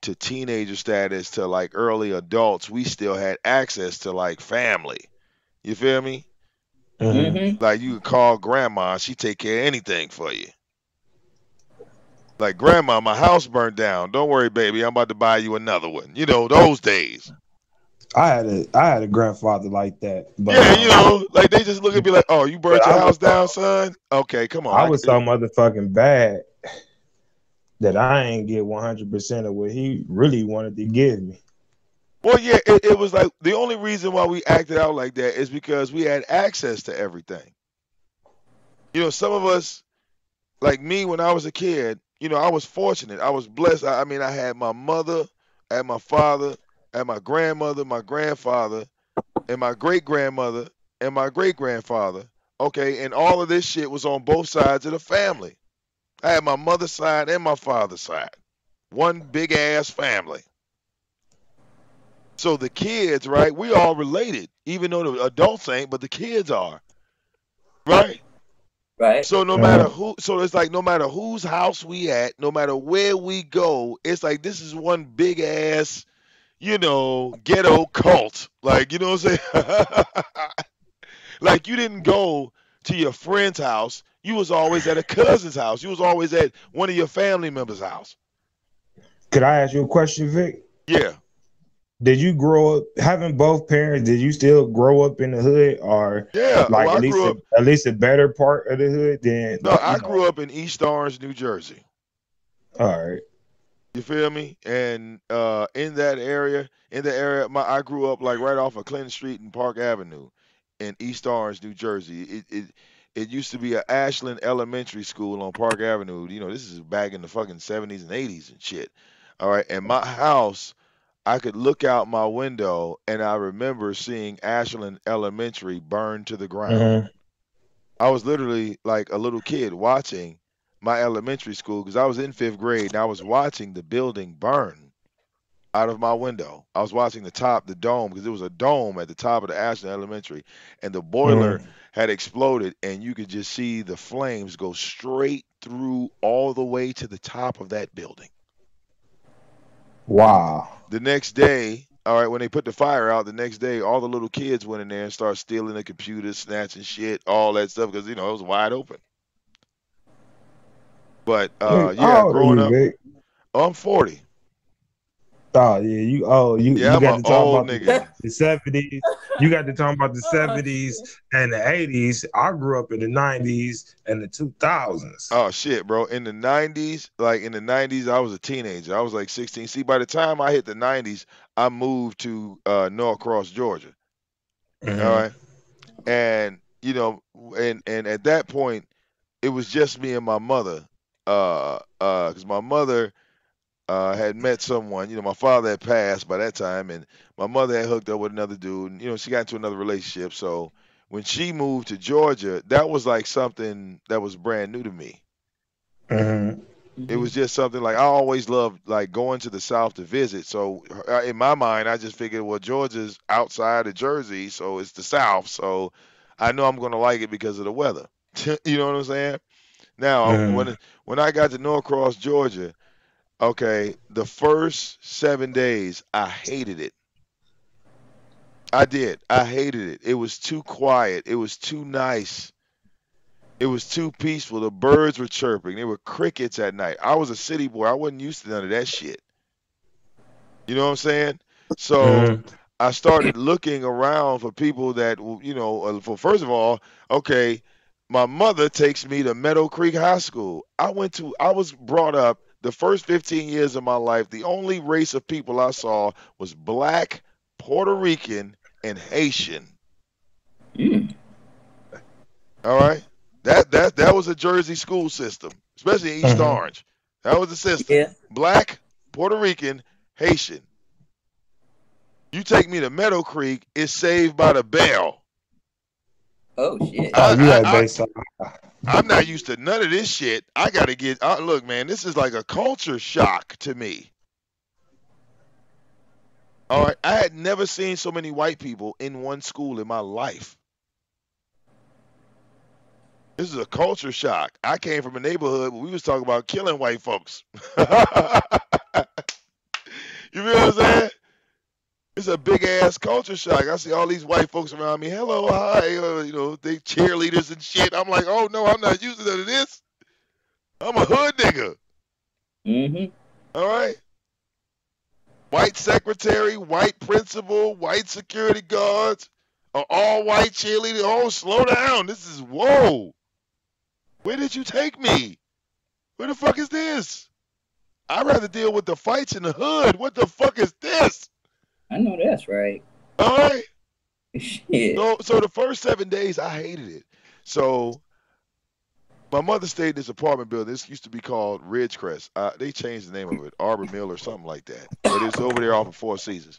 to teenager status to like early adults, we still had access to like family. You feel me? Hmm. Mm-hmm. Like you could call grandma, she take care of anything for you. Like, grandma, my house burned down, don't worry baby, I'm about to buy you another one, those days. I had a grandfather like that, Yeah, like they just look at me like, oh, you but burnt your house down, son? Okay, come on. I was so motherfucking bad that I ain't get 100% of what he really wanted to give me. Well, yeah, it was like the only reason why we acted out like that is because we had access to everything. Some of us, like me when I was a kid, I was fortunate. I was blessed. I mean, I had my mother, I had my father, I had my grandmother, my grandfather, and my great grandmother, and my great grandfather. Okay, and all of this shit was on both sides of the family. I had my mother's side and my father's side. One big ass family. So the kids, right? We all related, even though the adults ain't, but the kids are, right? Right. So no matter Uh, who, so it's like no matter whose house we at, no matter where we go, it's like this is one big ass, ghetto cult. Like, you know what I'm saying? Like you didn't go to your friend's house. You was always at a cousin's house. You was always at one of your family members' house. could I ask you a question, Vic? Yeah. Did you grow up having both parents? Did you still grow up in the hood, or Yeah. Well, like I grew up. at least a better part of the hood than No, like I grew up in East Orange, New Jersey. All right. You feel me? And in the area, I grew up like right off of Clinton Street and Park Avenue, in East Orange, New Jersey. It used to be a Ashland Elementary School on Park Avenue. This is back in the fucking 70s and 80s and shit. All right, and my house I could look out my window and I remember seeing Ashland Elementary burn to the ground. Mm-hmm. I was literally like a little kid watching my elementary school because I was in 5th grade and I was watching the building burn out of my window. I was watching the top, the dome, because there was a dome at the top of the Ashland Elementary, and the boiler Mm-hmm. had exploded, and you could just see the flames go straight through all the way to the top of that building. Wow. The next day, all right, when they put the fire out, the next day, all the little kids went in there and started stealing the computers, snatching shit, all that stuff, because it was wide open. But Nigga, yeah, how old are growing you, up, Vic? I'm 40. Oh yeah, you Yeah, I'm got an to talk old about nigga. the 70s. You got to talk about the Oh, 70s shit. and the 80s. I grew up in the 90s and the 2000s. Oh shit, bro. In the 90s, like in the 90s, I was a teenager. I was like 16. See, by the time I hit the 90s, I moved to Norcross, Georgia. All Mm-hmm. right. And and at that point, it was just me and my mother. Cuz my mother had met someone, my father had passed by that time and my mother had hooked up with another dude and she got into another relationship. So when she moved to Georgia, that was like something that was brand new to me. Mm-hmm. It Mhm. was just something like I always loved like going to the South to visit. So in my mind, I just figured, well, Georgia's outside of Jersey, so it's the South. So I know I'm gonna like it because of the weather. You know what I'm saying? Now, Mm-hmm. when I got to Norcross, Georgia, okay, the first 7 days I hated it. I did. I hated it. It was too quiet. It was too nice. It was too peaceful. The birds were chirping. There were crickets at night. I was a city boy. I wasn't used to none of that shit. You know what I'm saying? So Mm-hmm. I started looking around for people that, for first of all, okay, my mother takes me to Meadow Creek High School. I was brought up the first 15 years of my life. The only race of people I saw was black, Puerto Rican, and Haitian. Mm. All right. That was a Jersey school system, especially in East Mm-hmm. Orange. That was the system. Yeah. Black, Puerto Rican, Haitian. You take me to Meadow Creek, it's Saved by the Bell. Oh shit. Oh, you I, had I, based on. I'm not used to none of this shit. I gotta get. Look, man, this is like a culture shock to me. All right, I had never seen so many white people in one school in my life. This is a culture shock. I came from a neighborhood where we was talking about killing white folks. You feel what I'm saying? It's a big ass culture shock. I see all these white folks around me. Hello, hi, they cheerleaders and shit. I'm like, oh no, I'm not used to none of this. I'm a hood nigga. Mm-hmm. All right. White secretary, white principal, white security guards, all white cheerleader. Oh, slow down. This is whoa. Where did you take me? Where the fuck is this? I'd rather deal with the fights in the hood. What the fuck is this? I know that's right. All right. Shit. So the first 7 days I hated it. So my mother stayed in this apartment building. This used to be called Ridgecrest. They changed the name of it, Arbor Mill or something like that. But it's over there off of Four Seasons.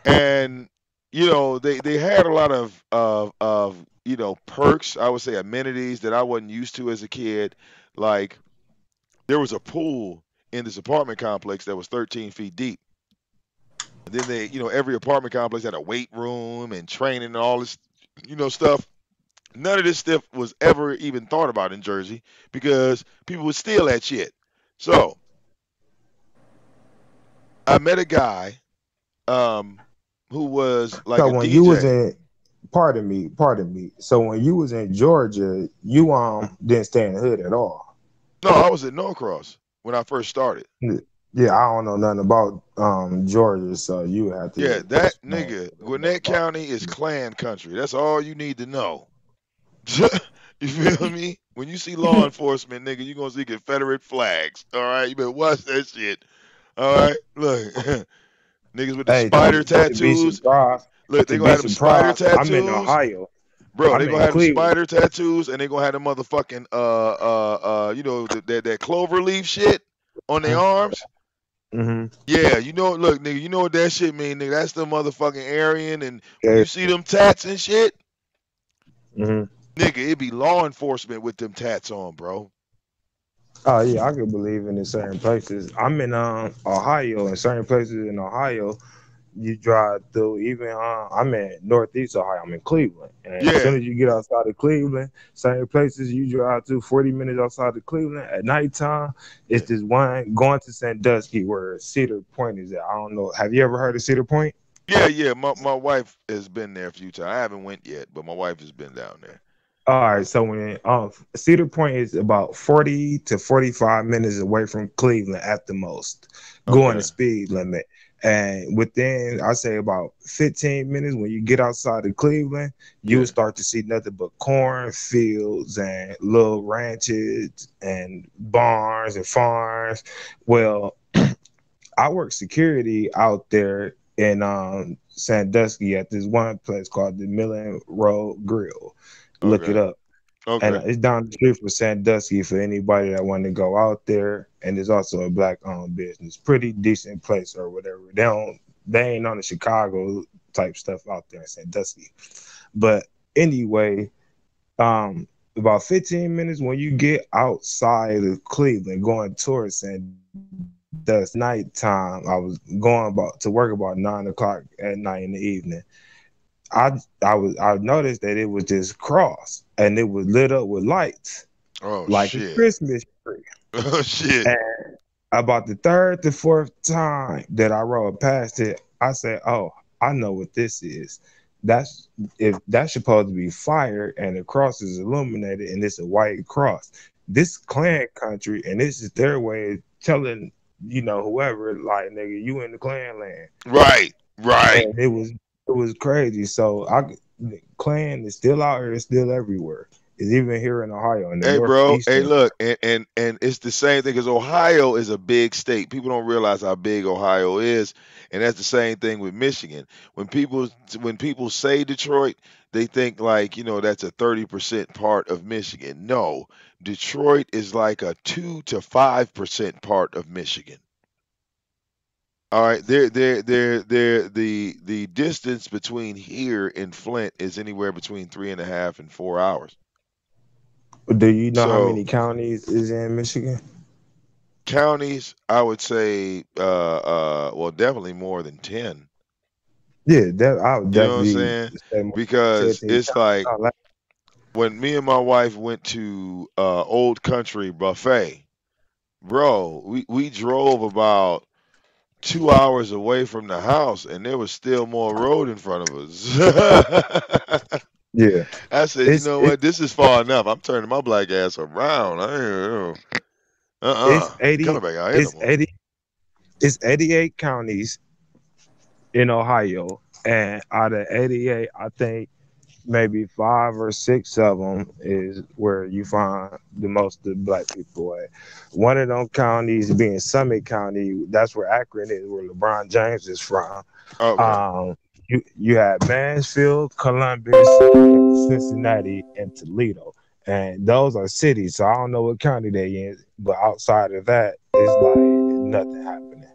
And they had a lot of perks. I would say amenities that I wasn't used to as a kid. Like there was a pool in this apartment complex that was 13 feet deep. And then every apartment complex had a weight room and training and all this, stuff. None of this stuff was ever even thought about in Jersey because people would steal that shit. So I met a guy who was like So a when you was DJ. in, pardon me. So when you was in Georgia, you didn't stay in the hood at all. No, I was at Norcross when I first started. Yeah, I don't know nothing about Georgia, so you have Yeah, to that explain a nigga, little bit Gwinnett about County is Klan country. That's all you need to know. You feel me? When you see law enforcement, nigga, you gonna see Confederate flags. All right, you better watch that shit. All right, look, niggas with it. the Hey, spider to be tattoos. surprised, Look, they gonna have them spider I'm in tattoos, Ohio. bro. They I'm gonna in have them Cleveland. spider tattoos, and they gonna have the motherfucking that clover leaf shit on their arms. Mm-hmm. Yeah, look, nigga, you know what that shit mean, nigga? That's the motherfucking Aryan, and when Yeah. you see them tats and shit, Mm-hmm. nigga, it be law enforcement with them tats on, bro. Oh yeah, I could believe in certain places. I'm in Ohio, in certain places in Ohio, you drive through. Even I'm in Northeast Ohio. I'm in Cleveland, and as soon Yeah, as you get outside of Cleveland, certain places you drive to 40 minutes outside of Cleveland at nighttime. yeah, It's this one going to Sandusky where Cedar Point is at. I don't know. Have you ever heard of Cedar Point? yeah. My wife has been there a few times. I haven't went yet, but my wife has been down there. All right, so when Cedar Point is about 40 to 45 minutes away from Cleveland at the most, going the Okay, speed limit. And within, I say about 15 minutes, when you get outside of Cleveland, you'll yeah, start to see nothing but corn fields and little ranches and barns and farms. Well, I work security out there in Sandusky at this one place called the Millen Road Grill. Look it okay, up, and okay. it's down the street from Sandusky for anybody that want to go out there. And it's also a black owned business, pretty decent place or whatever. They ain't on the Chicago type stuff out there in Sandusky. But anyway, about 15 minutes when you get outside of Cleveland, going towards Sandusky, nighttime. I was going about to work about 9 o'clock at night in the evening. I I noticed that it was just cross and it was lit up with lights Oh like a shit. Christmas tree. Oh shit. And about the third to fourth time that I rode past it, I said, "Oh, I know what this is. That's if that's supposed to be fire, and the cross is illuminated, and it's a white cross. This Klan country, and this is their way of telling whoever like nigga, you in the Klan land." Right, right. And it was crazy. So the Klan is still out here, it's still everywhere. It's even here in Ohio, in the Hey, bro. Hey, northeastern. look, and it's the same thing because Ohio is a big state. People don't realize how big Ohio is, and that's the same thing with Michigan. When people say Detroit, they think like that's a 30% part of Michigan. No, Detroit is like a 2 to 5% part of Michigan. All right, the distance between here and Flint is anywhere between 3.5 and 4 hours. Do you know how So many counties is in Michigan? counties, I would say, well, definitely more than 10. Yeah, that I would You know what I'm definitely saying? say more than Because 10 it's like counties. when me and my wife went to Old Country Buffet, bro, we drove about 2 hours away from the house, and there was still more road in front of us. Yeah, I said, you it's know it's what? This is far enough. I'm turning my black ass around. it's Ain't coming 80 back out here no it's more. 80 it's 88 counties in Ohio, and out of 88, I think maybe 5 or 6 of them is where you find the most of the black people at. One of them counties being Summit County, that's where Akron is, where LeBron James is from. Okay. Um, you had Mansfield, Columbus, Cincinnati, and Toledo, and those are cities. So I don't know what county they in, but outside of that, it's like nothing happening.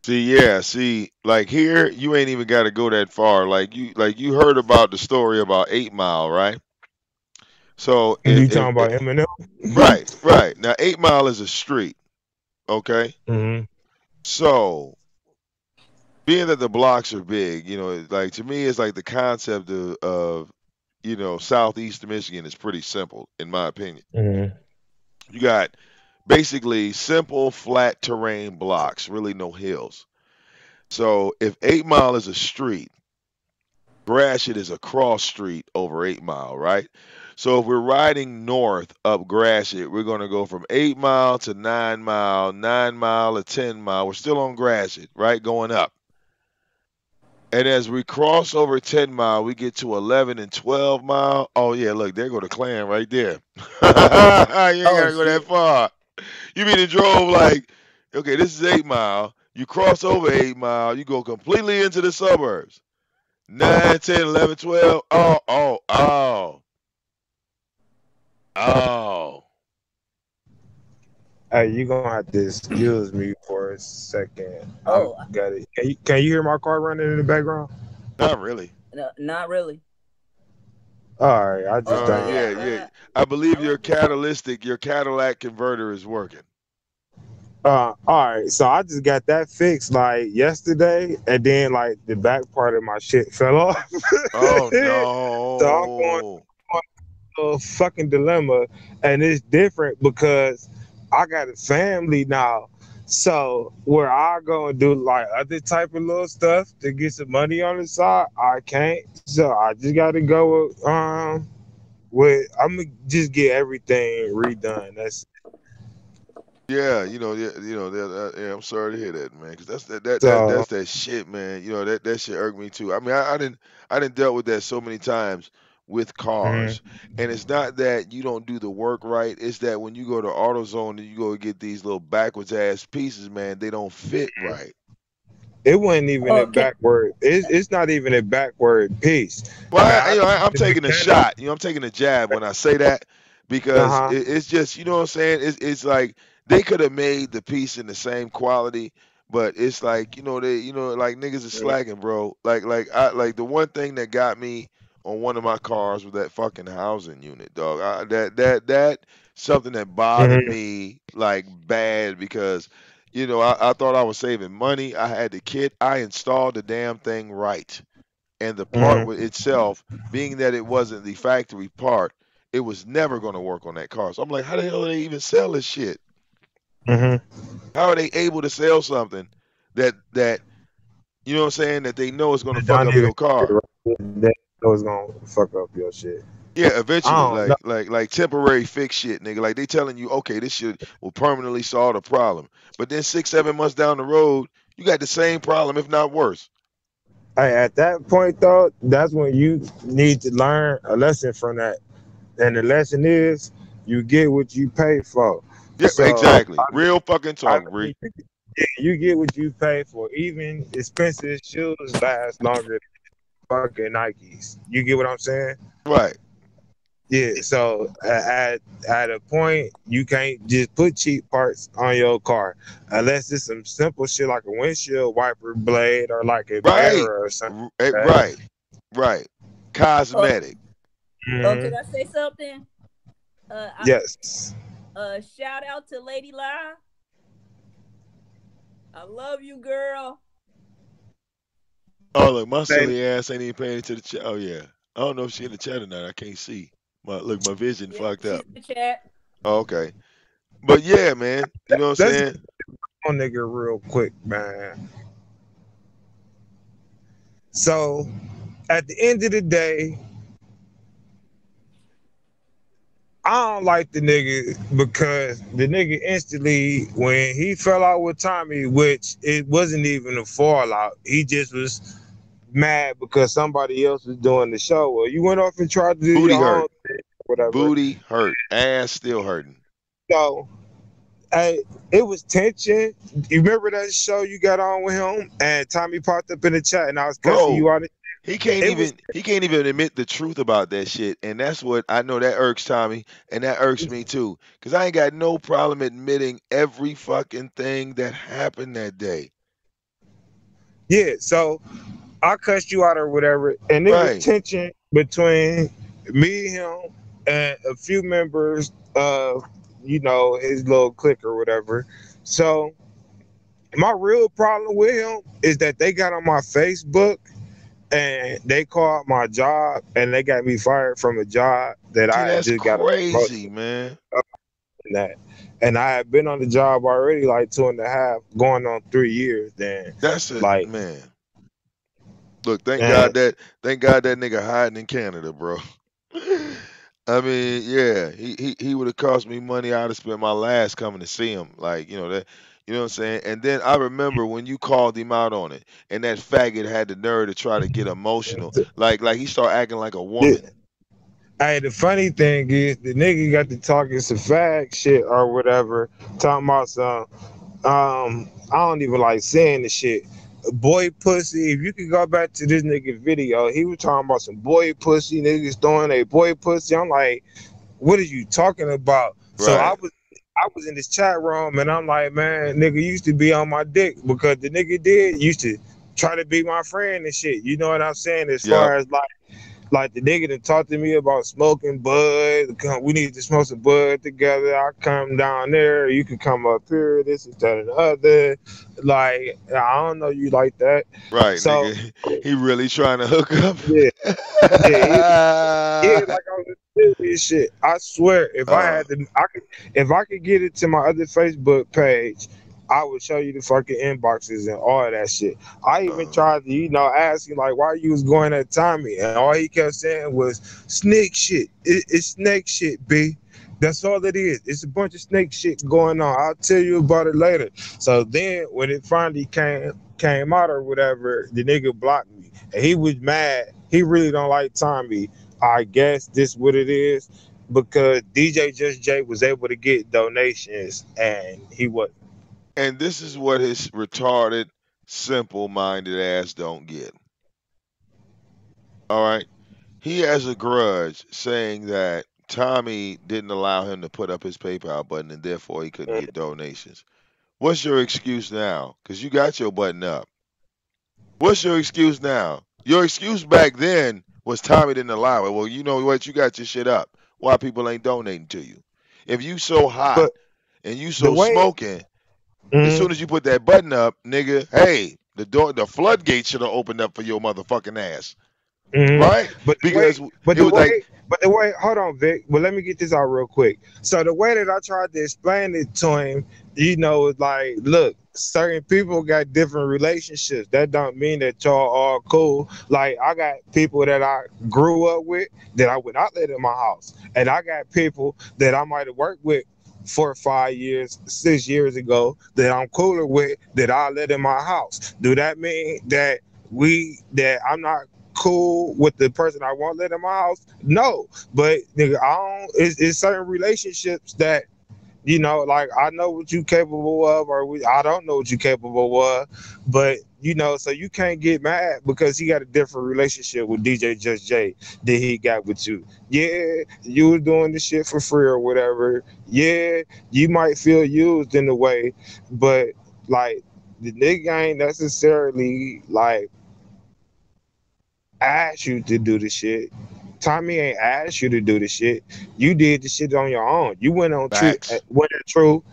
See, like here, you ain't even got to go that far. Like you heard about the story about 8 Mile, right? So You talking about Eminem? right now, 8 Mile is a street, okay? Hmm. So being that the blocks are big, like to me, it's like the concept of southeast Michigan is pretty simple, in my opinion. Hmm. You got basically simple flat terrain blocks, really no hills. So if 8 Mile is a street, Gratiot is a cross street over 8 Mile, right? So if we're riding north up Gratiot, we're going to go from 8 Mile to 9 Mile, 9 Mile to 10 Mile. We're still on Gratiot, right? Going up. And as we cross over 10 Mile, we get to 11 and 12 Mile. Oh, yeah, look, there go the clan right there. You ain't got Oh to go that shit. far. You mean it drove like, okay, this is 8 Mile. You cross over 8 Mile, you go completely into the suburbs. 9, 10, 11, 12. Oh, oh, oh, oh. Hey, you gonna have to excuse me for a second. I Oh, got it. Can you hear my car running in the background? Not really. no, not really. All right, I just Oh don't. Yeah, yeah. yeah. I I believe your like this. catalytic, your Cadillac converter is working. All right, so I just got that fixed like yesterday, and then like the back part of my shit fell off. Oh So I'm going no. through a fucking dilemma, and it's different because I got a family now. So where I go and do like other type of little stuff to get some money on the side, I can't. So I just got to go with I'm gonna just get everything redone. That's Yeah, yeah, I'm sorry to hear that, man, because so. that's that shit, man. That shit irked me too. I mean, I didn't dealt with that so many times with Mhm, cars, and it's not that you don't do the work right. It's that when you go to AutoZone and you go get these little backwards ass pieces, man, they don't fit right. it wasn't even a Okay. backward. It's not even a backward piece. Well, I I'm the taking a mechanic. shot. I'm taking a jab when I say that Uh because huh. it's just, you know what I'm saying. It's like they could have made the piece in the same quality, but it's like like niggas is slacking, bro. Like the one thing that got me on one of my cars was that fucking housing unit, dog. That something that bothered Hmm. me like bad because. I thought I was saving money. I had the kit. I installed the damn thing right, and the part Hmm. with itself, being that it wasn't the factory part, it was never going to work on that car. So I'm like, how the hell do they even sell this shit? Hmm. How are they able to sell something that you know what I'm saying, that they know is going to They fuck don't up even your car? they know it's gonna fuck up your shit. Yeah, I eventually, don't know. like temporary fix shit, nigga. Like they telling you, okay, this shit will permanently solve the problem, but then 6, 7 months down the road, you got the same problem, if not worse. Hey, at that point though, that's when you need to learn a lesson from that, and the lesson is you get what you pay for. Yep, So exactly. Real fucking I talk, mean, Bree. you get what you pay for. Even expensive shoes last longer than fucking Nikes. You get what I'm saying? Right. Yeah. So at a point, you can't just put cheap parts on your car unless it's some simple shit like a windshield wiper blade or like a Right. mirror or something like that. Right. Right. Oh, Cosmetic. oh, can Hmm. I say something? Uh, I, Yes. shout out to Lady Lie. I love you, girl. Oh, look, my Hey, silly ass ain't even paying attention to the chat. Oh, yeah. I don't know if she in the chat or not. I can't see. My vision Yeah, fucked she's up. in the chat. Oh, okay. But yeah, man. You know what I'm let's get saying? on nigga real quick, man. So at the end of the day, I don't like the nigga because the nigga instantly, when he fell out with Tommy, which it wasn't even a fallout, he just was mad because somebody else was doing the show. Well, you went off and tried to do Booty your hurt. own thing, whatever. Booty hurt. Ass still hurting. So, hey, it was tension. You remember that show you got on with him, and Tommy popped up in the chat, and I was cussing you Bro, out. It was, he can't even admit the truth about that shit. And that's what I know that irks Tommy, and that irks me too. Cause I ain't got no problem admitting every fucking thing that happened that day. yeah. So I cussed you out or whatever, and it was Right. tension between me, him, and a few members of his little clique or whatever. So my real problem with him is that they got on my Facebook and they called my job and they got me fired from a job that See, I had that's just got a crazy, promotion man. in that. And I had been on the job already like 2.5, going on 3 years. Then, That's a like, man. Look, and thank God that nigga hiding in Canada, bro. I mean, yeah, he would have cost me money. I'd have spent my last coming to see him. Like, you know what I'm saying? And then I remember when you called him out on it, and that faggot had the nerve to try to get emotional. Like he started acting like a yeah. woman. Hey, the funny thing is, the nigga got to talking some fag shit or whatever, talking about some. I don't even like saying the shit. Boy pussy. If you could go back to this nigga video, he was talking about some boy pussy niggas throwing a boy pussy. I'm like, what are you talking about? So I Right. was I was in this chat room and I'm like, man, nigga used to be on my dick because the nigga did used to try to be my friend and shit. You know what I'm saying? As Yep. far as like the nigga that talked to me about smoking bud. We need to smoke some bud together. I come down there. You can come up here. This is that and the other. Like I don't know you like that. Right, So nigga. He really trying to hook up. yeah, yeah. Yeah, like I was serious shit. I swear, if I uh, had to, if I could get it to my other Facebook page, I would show you the fucking inboxes and all of that shit. I even uh, tried to, ask him like why you was going at Tommy, and all he kept saying was snake shit. It's snake shit, B. That's all it is. It's a bunch of snake shit going on. I'll tell you about it later. So then, when it finally came out or whatever, the nigga blocked me, and he was mad. He really don't like Tommy. I guess this what it is because DJ Just Jay was able to get donations and he was and this is what his retarded, simple-minded ass don't get. All right. He has a grudge saying that Tommy didn't allow him to put up his PayPal button and therefore he couldn't get donations. What's your excuse now? Because you got your button up. What's your excuse now? Your excuse back then was Tommy didn't allow it. Well, you know what? You got your shit up. Why people ain't donating to you? If you so hot but and you the so way smoking, as soon mhm, as you put that button up, nigga, hey, the floodgate should have opened up for your motherfucking ass, mhm. right? but the way Because but it the was like, way but the way hold on Vic, but let me get this out real quick. So the way that I tried to explain it to him, is like, look, certain people got different relationships. That don't mean that y'all all cool. Like I got people that I grew up with that I would not let in my house, and I got people that I might have worked with 4 or 5 years, 6 years ago that I'm cooler with that I let in my house. Do that mean that I'm not cool with the person I want let in my house? No, but nigga, I don't. It's certain relationships that like I know what you capable of, or I don't know what you capable of, but so you can't get mad because he got a different relationship with DJ Just J than he got with you. Yeah, you was doing the shit for free or whatever. Yeah, you might feel used in a way, but like the nigga ain't necessarily like asked you to do the shit. Tommy ain't asked you to do the shit. You did the shit on your own. You facts, went at True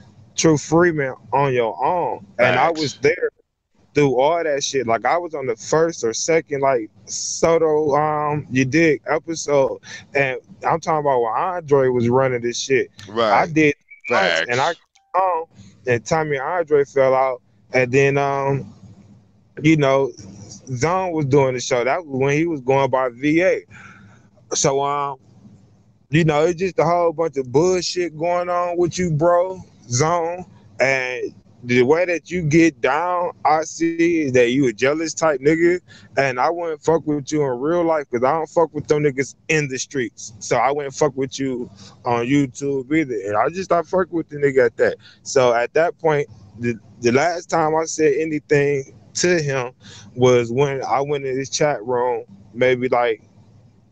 Freeman on your own, and I was facts. there through all that shit. Like I was on the first or second like Soto you dig episode, and I'm talking about when Andre was running this shit. I Right. did once, and I Facts. on, and Tommy and Andre fell out, and then you know Zone was doing the show. That was when he was going by VA. So it's just a whole bunch of bullshit going on with you, bro. Zone. And the way that you get down, I see is that you a jealous type nigga, and I wouldn't fuck with you in real life because I don't fuck with them niggas in the streets. So I wouldn't fuck with you on YouTube either, and I just stopped fucking with the nigga at that. So at that point, the last time I said anything to him was when I went in his chat room, maybe like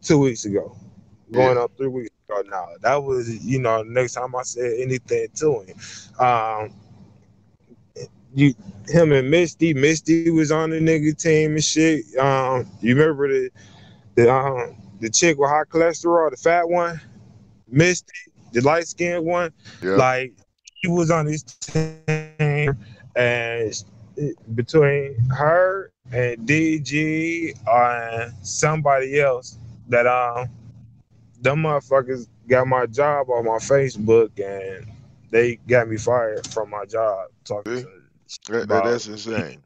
2 weeks ago, going Yeah. up 3 weeks ago now. That was, the next time I said anything to him. Um, you, him and Misty was on the nigga team and shit. You remember the chick with high cholesterol, the fat one, Misty, the light skinned one, Yep. like he was on his team, and between her and DG and somebody else that them motherfuckers got my job on my Facebook and they got me fired from my job talking See? some shit about That's insane.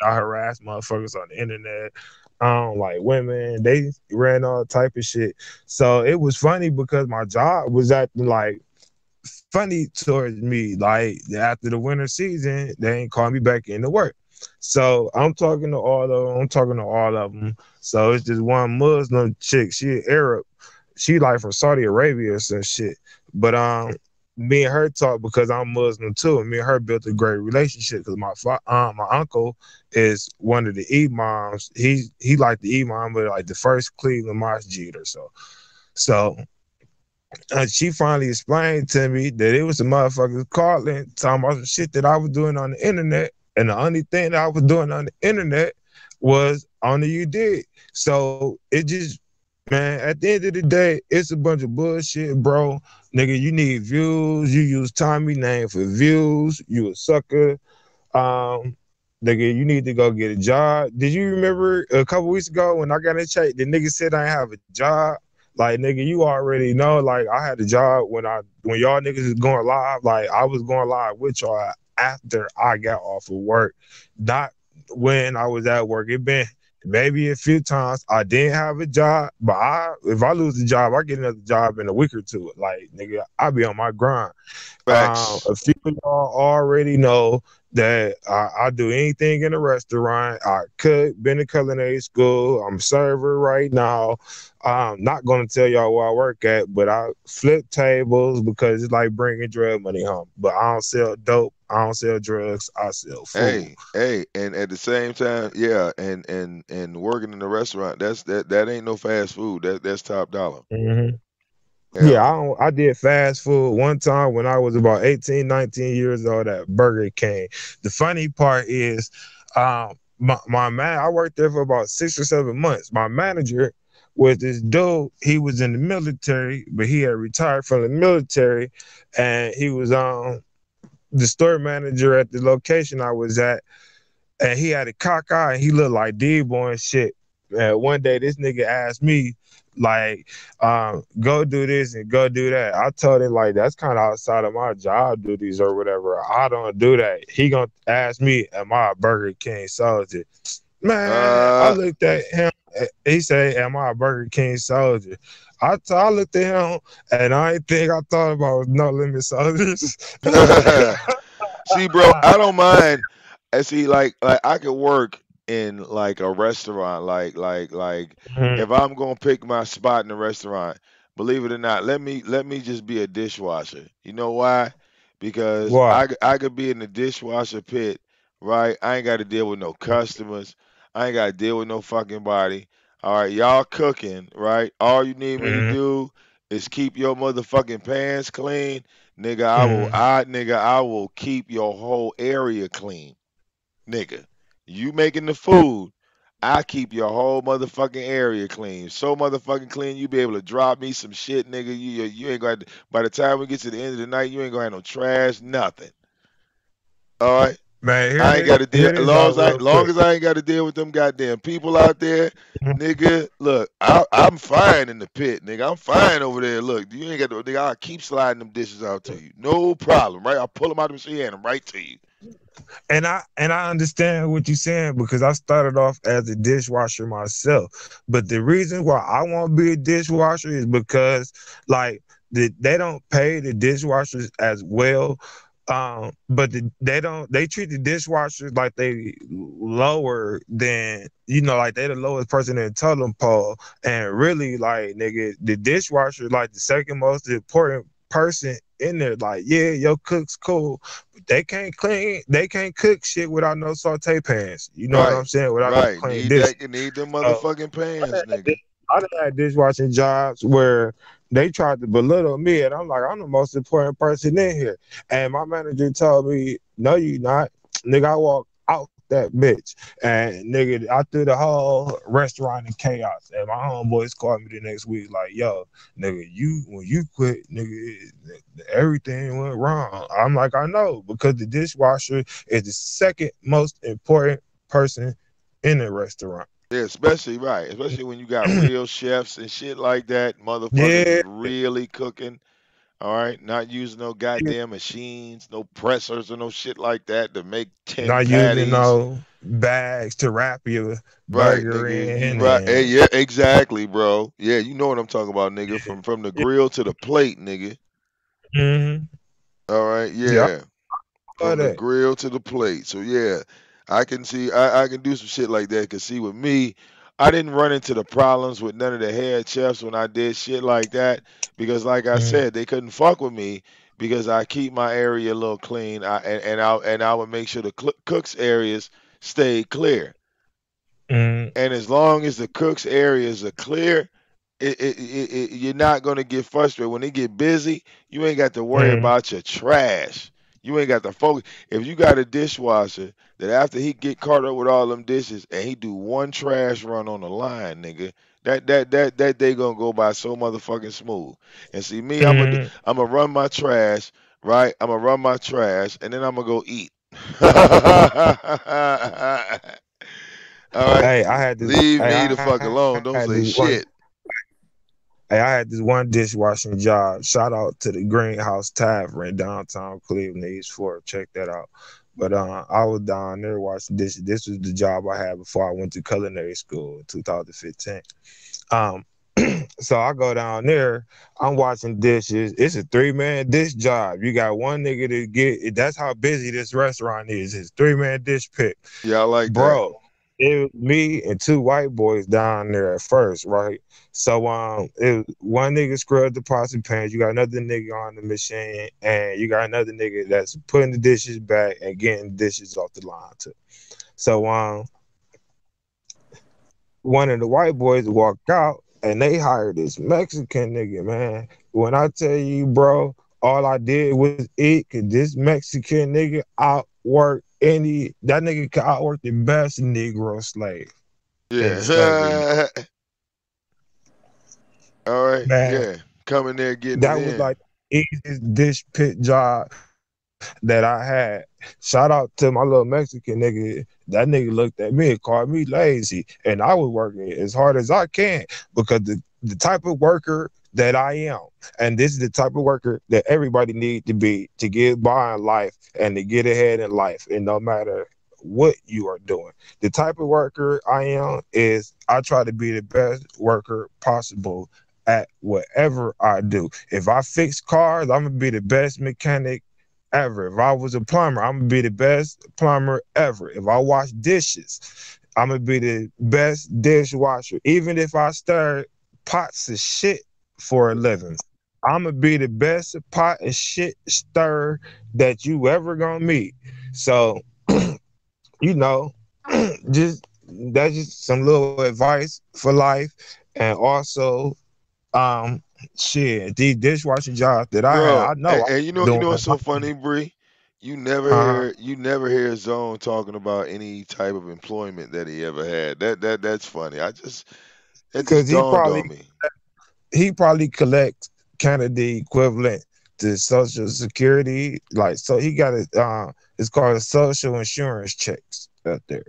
I harass motherfuckers on the internet. I don't like women. They ran all type of shit. So it was funny because my job was acting like funny towards me. Like after the winter season, they ain't call me back into work. So I'm talking to all of them. I'm talking to all of them. So it's just one Muslim chick. She Arab. She like from Saudi Arabia or some shit. But me and her talk because I'm Muslim too, and me and her built a great relationship because my uncle is one of the imams. He like the imam, but like the first Cleveland Masjid or so. So She finally explained to me that it was some motherfuckers calling, talking about some shit that I was doing on the internet, and the only thing that I was doing on the internet was on the you did. So it just, man, at the end of the day, it's a bunch of bullshit, bro. Nigga, you need views. You use Tommy name for views. You a sucker. Um, Nigga, you need to go get a job. Did you remember a couple weeks ago when I got in check, the nigga said I ain't have a job? Like, nigga, you already know. Like, I had a job when y'all niggas was going live. Like, I was going live with y'all after I got off of work, not when I was at work. It been maybe a few times I didn't have a job, but if I lose a job, I get another job in a week or two. Like, nigga, I be on my grind. Facts. A few of y'all already know that I do anything in a restaurant. I cook, been to culinary school. I'm a server right now. I'm not gonna tell y'all where I work at, but I flip tables because it's like bringing drug money home. But I don't sell dope. I don't sell drugs. I sell food. Hey, and at the same time, yeah, and working in the restaurant, that ain't no fast food. That's top dollar. hmm Yeah, Yeah. I did fast food one time when I was about 18, 19 years old at Burger King. The funny part is, my man, I worked there for about 6 or 7 months. My manager was this dude. He was in the military, but he had retired from the military, and he was the store manager at the location I was at, and he had a cock eye and he looked like D-boy and shit. One day this nigga asked me, like, go do this and go do that. I told him, like, that's kind of outside of my job duties or whatever. I don't do that. He gonna ask me, am I a Burger King soldier? Man, I Uh, looked at him. He said, am I a Burger King soldier? I looked at him, and I ain't think I thought about no limit soldiers. See, bro, I don't mind. I see, like I could work in like a restaurant, like if I'm gonna pick my spot in the restaurant. Believe it or not, let me just be a dishwasher. You know why? Because Why? I could be in the dishwasher pit, right? I ain't got to deal with no customers. I ain't got to deal with no fucking body. All right, y'all cooking, right? All you need me to Mm-hmm. do is keep your motherfucking pans clean. Mm-hmm. Nigga, I will keep your whole area clean. Nigga. You making the food, I keep your whole motherfucking area clean. So motherfucking clean, you be able to drop me some shit, nigga. You ain't gonna by the time we get to the end of the night, you ain't gonna have no trash, nothing. All right. Man, I ain't got to deal hear this out real long quick. as I ain't got to deal with them goddamn people out there, nigga. Look, I'm fine in the pit, nigga. I'm fine over there. Look, you ain't got to, nigga. I'll keep sliding them dishes out to you, no problem, right? I'll pull them out of the machine and hand them right to you. And I understand what you're saying because I started off as a dishwasher myself. But the reason why I want to be a dishwasher is because like they don't pay the dishwashers as well. But they treat the dishwashers like they lower than like they the lowest person in the totem pole. And really, like, nigga, the dishwasher like the second most important person in there. Like, yeah, your cook's cool, they can't cook shit without no saute pans. You know what Right, I'm saying? Without no right. clean Need dishes. that. Need them So motherfucking I done pans, had, nigga. I done had dishwashing jobs where they tried to belittle me, and I'm like, I'm the most important person in here. And my manager told me, no, you not, nigga. I walked out that bitch, and nigga, I threw the whole restaurant in chaos. And my homeboys called me the next week, like, yo, nigga, you when you quit, nigga, everything went wrong. I'm like, I know, because the dishwasher is the second most important person in the restaurant. Yeah, especially right, especially when you got real chefs and shit like that. Motherfuckers Yeah, is really cooking. All right, not using no goddamn machines, no pressers or no shit like that to make 10 not using patties. no bags to wrap your Right, burger nigga. You in, right. Hey, and yeah, exactly, bro. Yeah, you know what I'm talking about, nigga. yeah, From the yeah, grill to the plate, nigga. mm-hmm. All right, Yeah, yeah. all From the that. grill to the plate. So yeah, I can see I can do some shit like that. Cause see with me, I didn't run into the problems with none of the head chefs when I did shit like that. Because like I Mm-hmm. said, they couldn't fuck with me because I keep my area a little clean. I would make sure the cooks areas stay clear. Mm-hmm. And as long as the cooks areas are clear, you're not gonna get frustrated when they get busy. You ain't got to worry Mm, about your trash. You ain't got to focus. If you got a dishwasher that after he get caught up with all them dishes and he do one trash run on the line, nigga, that day gonna go by so motherfucking smooth. And see me, mm. I'm gonna run my trash, right? I'm gonna run my trash, and then I'm gonna go eat. All right, Hey, I had this. leave Hey, me I the fuck had this alone. Don't one. say shit. Hey, I had this one dishwashing job. Shout out to the Greenhouse Tavern in downtown Cleveland, East Fork. Check that out. But I was down there washing dishes. This was the job I had before I went to culinary school in 2015. Um, so I go down there. I'm washing dishes. It's a 3-man dish job. You got one nigga to get. That's how busy this restaurant is. It's 3-man dish pick. Yeah, I like that. Bro, it was me and two white boys down there at first, right? So one nigga scrubbed the pots and pans, you got another nigga on the machine, and you got another nigga that's putting the dishes back and getting dishes off the line too. So one of the white boys walked out and they hired this Mexican nigga, man. When I tell you, bro, all I did was eat, cause this Mexican nigga outworked that nigga could outwork the best Negro slave in the slavery. Yeah. All right. Man, Yeah. Coming there getting it that was in. like the easiest dish pit job that I had. Shout out to my little Mexican nigga. That nigga looked at me and called me lazy. And I was working as hard as I can because the type of worker that I am, and this is the type of worker that everybody needs to be to get by in life and to get ahead in life. And no matter what you are doing, the type of worker I am is I try to be the best worker possible at whatever I do. If I fix cars, I'm gonna be the best mechanic ever. If I was a plumber, I'm gonna be the best plumber ever. If I wash dishes, I'm gonna be the best dishwasher. Even if I stir pots of shit for a living, I'm gonna be the best pot of shit stir that you ever gonna meet. So, you know, just that's just some little advice for life, and also, um, shit, these dishwashing jobs that I had, Bro, I know and I'm you know doing. what's so funny, Bree? Uh, You never hear Zone talking about any type of employment that he ever had. That's funny. That just because he dawned probably on me. he probably collects kind of the equivalent to Social Security, like so he got it. It's called social insurance checks out there.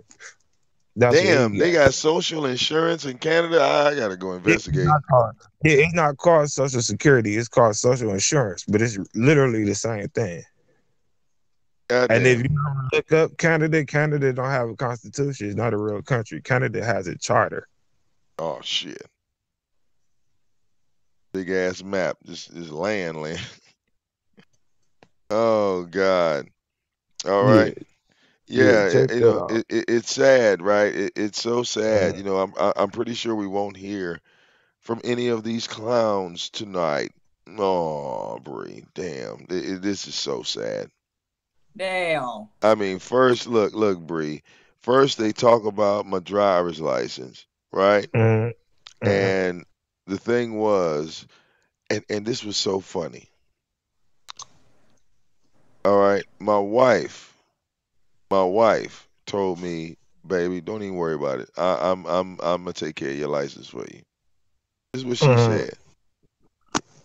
That's what he Damn, they got. got social insurance in Canada. I gotta go It's investigate. not called. It's not called Social Security. It's called social insurance, but it's literally the same thing. And if Goddamn. you look up Canada, Canada don't have a constitution. It's not a real country. Canada has a charter. Oh shit. Big ass map. Just land. Oh God. All Yeah, right. yeah. Yeah, Check that out. it's sad, right? It's so sad. Uh, I'm pretty sure we won't hear from any of these clowns tonight. Oh, Bree, damn, this is so sad. Damn. I mean, first, look, Bree. First, they talk about my driver's license, right? mm, mm, And the thing was, and this was so funny. All right, my wife told me, baby, don't even worry about it. I'm gonna take care of your license for you. This is what she mm, said.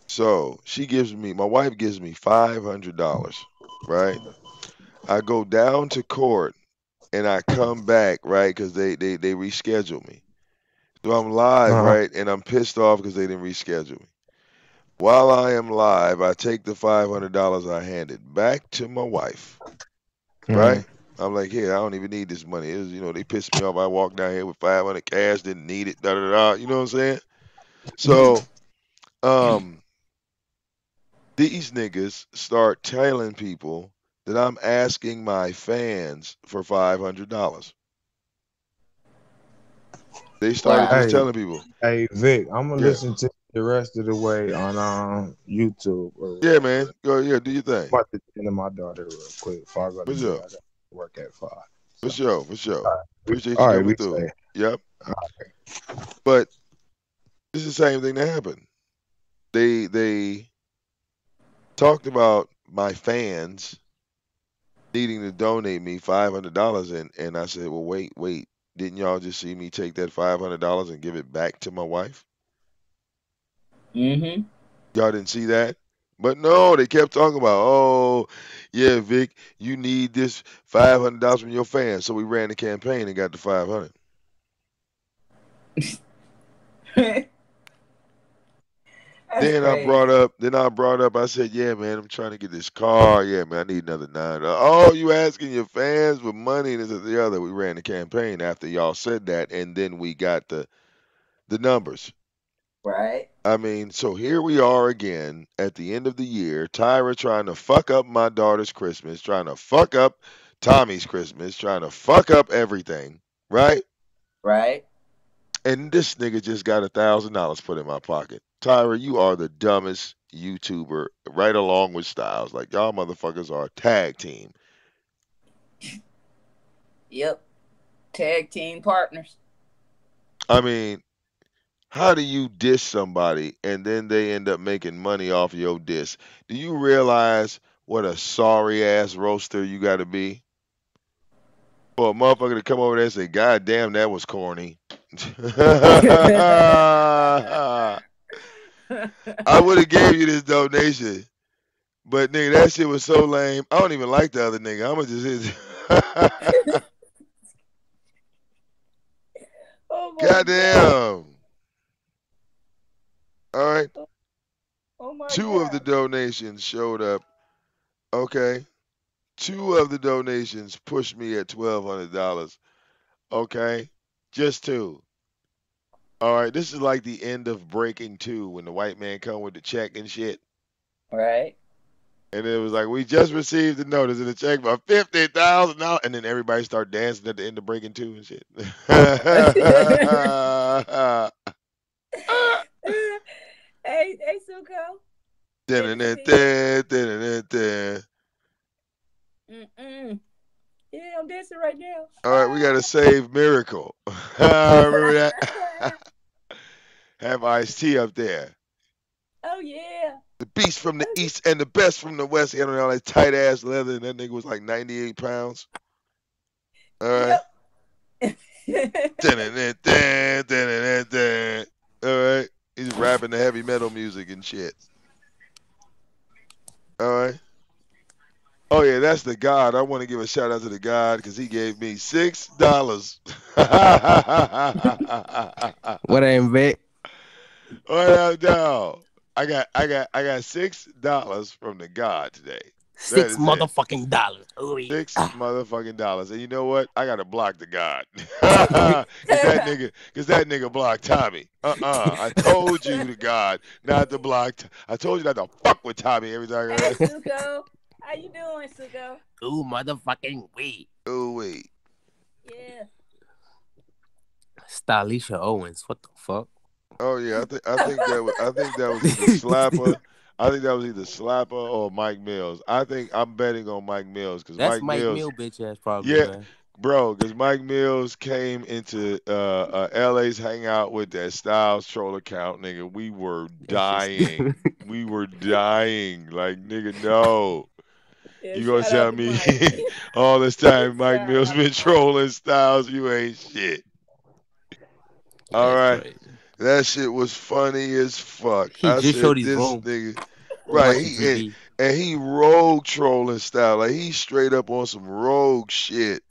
So my wife gives me $500, right? I go down to court and I come back, right? Because they reschedule me. So I'm live, uh, right? And I'm pissed off because they didn't reschedule me. While I am live, I take the $500 I handed back to my wife, mm. right? I'm like, here, I don't even need this money. It was, they pissed me off. I walked down here with 500 cash, didn't need it, da da da. You know what I'm saying? So, um, these niggas start telling people that I'm asking my fans for $500. They started Wow. just Hey, telling people, hey, Vic, I'm gonna yeah, listen to the rest of the way on YouTube or yeah, whatever. man, go, yeah, do your thing. I'm about to tend to my daughter real quick before I go to For bed. sure, I got to work at 5. for So, sure, for sure. all right, Appreciate you all right, coming we through. say. Yep. But It's the same thing that happened. They talked about my fans needing to donate me $500, and I said, well, wait, didn't y'all just see me take that $500 and give it back to my wife? Mm-hmm. Y'all didn't see that? But no, they kept talking about, oh, yeah, Vic, you need this $500 from your fans. So we ran the campaign and got the 500. That's crazy. Then I brought up, I said, yeah, man, I'm trying to get this car. Yeah, man, I need another $9. Oh, you asking your fans for money and this and the other. We ran the campaign after y'all said that, and then we got the numbers. Right? I mean, so here we are again at the end of the year. Tyra trying to fuck up my daughter's Christmas, trying to fuck up Tommy's Christmas, trying to fuck up everything, right? Right? And this nigga just got $1,000 put in my pocket. Tyra, you are the dumbest YouTuber, right along with Styles. Like y'all motherfuckers are a tag team. Yep. Tag team partners. I mean, how do you diss somebody and then they end up making money off your diss? Do you realize what a sorry ass roaster you got to be for a motherfucker to come over there and say, "God damn, that was corny." I would have gave you this donation, but nigga, that shit was so lame. I don't even like the other nigga. I'ma just hit. Oh my god. Goddamn. All right. Oh my Two of the god. donations showed up. Okay. Two of the donations pushed me at $1,200. Okay. Just two. All right. This is like the end of Breaking Two when the white man come with the check and shit. Right? And it was like, we just received the notice of the check for $50,000. And then everybody start dancing at the end of Breaking Two and shit. Hey, Suko. Mm-mm. Yeah, I'm dancing right now. All right, we got to save Miracle. Remember that? Have Ice T up there. Oh yeah. The beast from the east and the best from the west. He had on all that tight ass leather, and that nigga was like 98 pounds. All right. Yep. All right. He's rapping the heavy metal music and shit. All right. Oh yeah, that's the God. I want to give a shout out to the God because he gave me $6. What ain't Vic? What up, dog? I got $6 from the God today. That Six is it. motherfucking dollars. Oh yeah. Six motherfucking dollars. And you know what? I gotta block the God. Cause that nigga blocked Tommy. I told you the God not to block. I told you not to fuck with Tommy every time. Hey, Suko. How you doing, Suko? Ooh, motherfucking wait. Oh wait. Yeah. Stylisha Owens. What the fuck? Oh yeah. I think that was either Slapper. I think that was either Slapper or Mike Mills. I'm betting on Mike Mills because That's Mike Mike Mills. Mill, bitch ass, probably, Yeah, man. bro, because Mike Mills came into LA's hangout with that Styles troll account, nigga. We were That shit's dying. We were dying. Like, nigga, no. Yeah, You gonna shout out tell to me Mike. all this time Mike Shout Mills out to been Mike. trolling Styles? You ain't shit. All That's right. crazy. That shit was funny as fuck. He I just showed said, his this room nigga. and Right, watching TV. and he rogue trolling style. Like, he straight up on some rogue shit.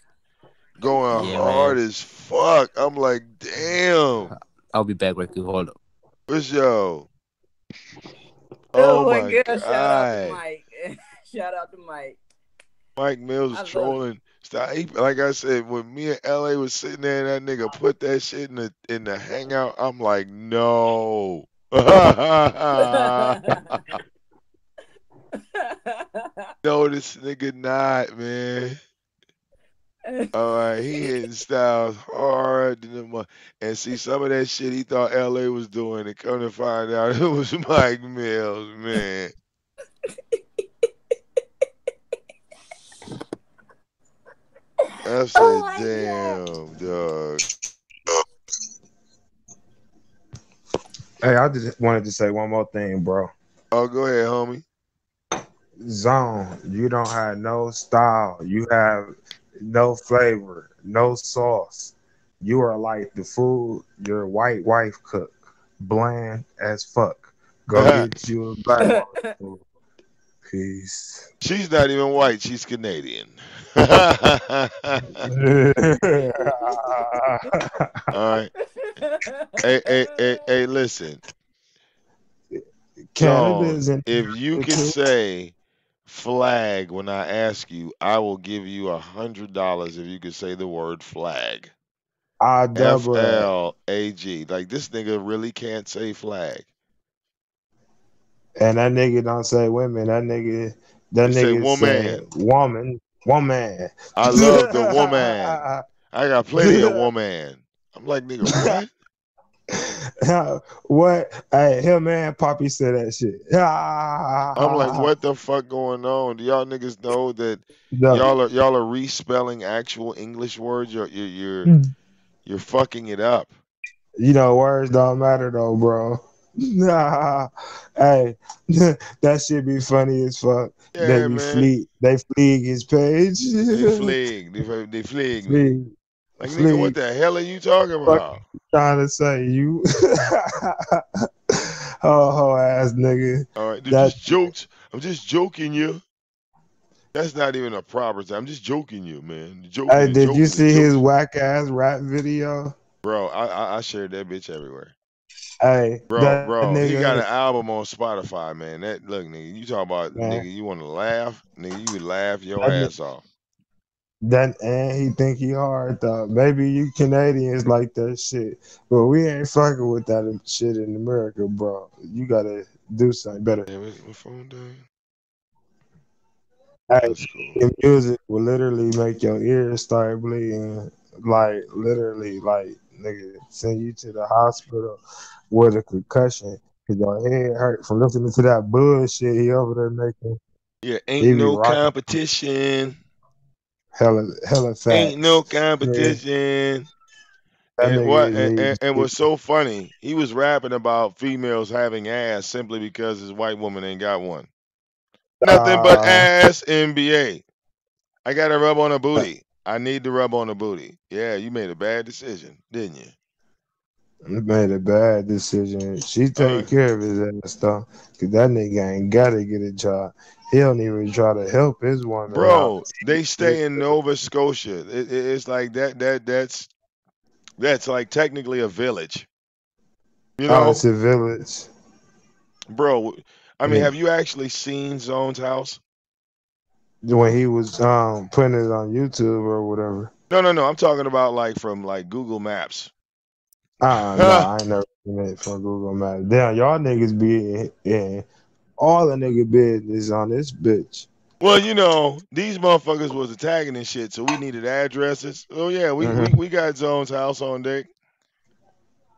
Going Yeah, hard man. as fuck. I'm like, damn. I'll be back with you. Hold up. What's yo? Oh Oh my my god, shout out to god. Mike. Shout out to Mike. Mike Mills I was love it. trolling. Like I said, when me and LA was sitting there and that nigga put that shit in the hangout, I'm like, no. No, this nigga not, man. All right, he hitting Styles hard than and see some of that shit he thought LA was doing, and come to find out it was Mike Mills, man. I Oh said, my god. damn, dog. Hey, I just wanted to say one more thing, bro. Oh, go ahead, homie. Zone, you don't have no style. You have no flavor, no sauce. You are like the food your white wife cook. Bland as fuck. Go get you a black woman food. Peace. She's not even white. She's Canadian. All right. Hey, listen. Zone, Canada's in if you America can too. say flag when I ask you, I will give you $100 if you can say the word flag. I F double that. L A G. Like this nigga really can't say flag. And that nigga don't say women. That He say nigga say woman. woman, woman. I love the woman. I got plenty of woman. I'm like, nigga, what? What? Hey, him and Poppy said that shit. I'm like, what the fuck going on? Do y'all niggas know that No, y'all are respelling actual English words? You're fucking it up. you know, words don't matter though, bro. Hey, that shit be funny as fuck. Yeah, man. They fleeg his page. They flag. They flag me. Fleeg, Like, nigga, what fleeg. the hell are you talking Fuck about? you trying to say you? Ho ass nigga. All right, they're That just jokes. I'm just joking you. That's not even a proper time. I'm just joking you, man. Joking Hey, and did you joking and see his jokes. whack ass rap video? Bro, I shared that bitch everywhere. Hey, that Bro, he got nigga, an album on Spotify, man. That look, nigga, you talk about man, nigga, you want to laugh, nigga, you would laugh your that nigga, ass off. that and he think he hard though. Maybe you Canadians like that shit, but we ain't fucking with that shit in America, bro. You gotta do something better. Yeah, my phone died. Hey, That's cool. the music will literally make your ears start bleeding, like literally, like nigga, send you to the hospital with a concussion because your head hurt from listening to that bullshit he over there making. Yeah, ain't He be no rocking competition. hella Ain't no facts. Yeah, competition. that And nigga what is eating and shit. what's so funny, he was rapping about females having ass simply because his white woman ain't got one. Nothing but Uh, ass NBA. I gotta rub on a booty. I need to rub on a booty. Yeah, you made a bad decision, didn't you? he made a bad decision. She All take right. care of his ass though, cause that nigga ain't gotta get a job. He don't even try to help his woman out. Bro, they stay in Nova Scotia. It's like that's like technically a village. You Oh, it's know, a village. bro. I mean, Yeah. have you actually seen Zone's house? When he was putting it on YouTube or whatever. No. I'm talking about like from like Google Maps. Nah, I ain't never seen it from Google Maps. Damn, y'all niggas be in all the nigga business on this bitch. Well, these motherfuckers was attacking and shit, so we needed addresses. Oh yeah, we hmm we, we got Zone's house on deck.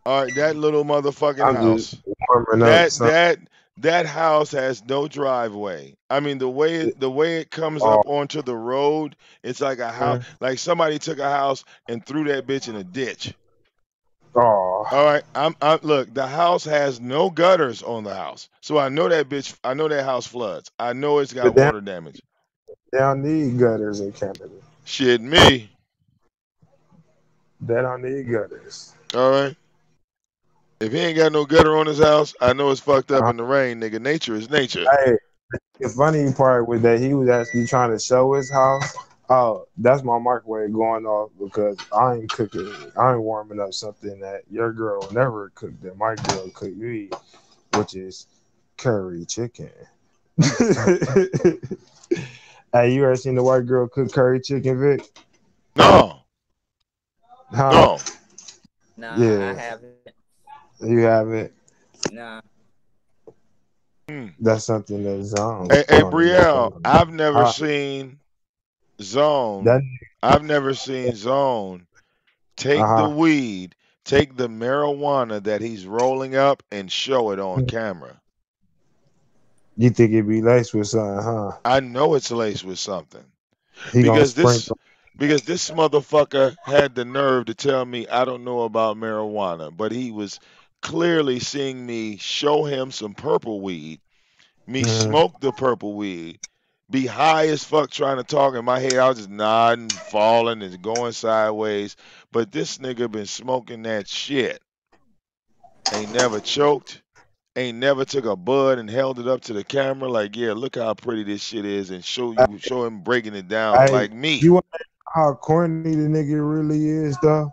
All right, that little motherfucking I'm just house. warming up That some. that that house has no driveway. I mean, the way it comes Oh, up onto the road, it's like a house. Like somebody took a house and threw that bitch in a ditch. oh. All right, I'm look. The house has no gutters on the house, so I know that bitch. I know that house floods. I know it's got But water damage. they don't need gutters in Canada. Shit, me. They don't need gutters. All right. If he ain't got no gutter on his house, I know it's fucked up Uh, in the rain, nigga. Nature is nature. hey, the funny part was that he was actually trying to show his house. Oh, that's my microwave going off because I ain't cooking. I ain't warming up something that your girl will never cook that my girl could eat, which is curry chicken. Hey, you ever seen the white girl cook curry chicken, Vic? No, Huh? no. Nah, I Yeah, haven't. you haven't. Nah. Hmm. That's something that Hey, Zone hey, gonna make Brielle, on. I've never Huh? seen Zone. That I've never seen Zone take the uh weed, take the marijuana that he's rolling up, and show it on huh. camera. You think it be laced with something, huh? I know it's laced with something He gonna because this sprinkle. because this motherfucker had the nerve to tell me I don't know about marijuana, but he was clearly seeing me show him some purple weed, me Mhm. smoke the purple weed, be high as fuck trying to talk in my head. I was just nodding, falling, and going sideways. But this nigga been smoking that shit. Ain't never choked. Ain't never took a bud and held it up to the camera like, yeah, look how pretty this shit is, and show him breaking it down Hey, like me. you want to know how corny the nigga really is, though?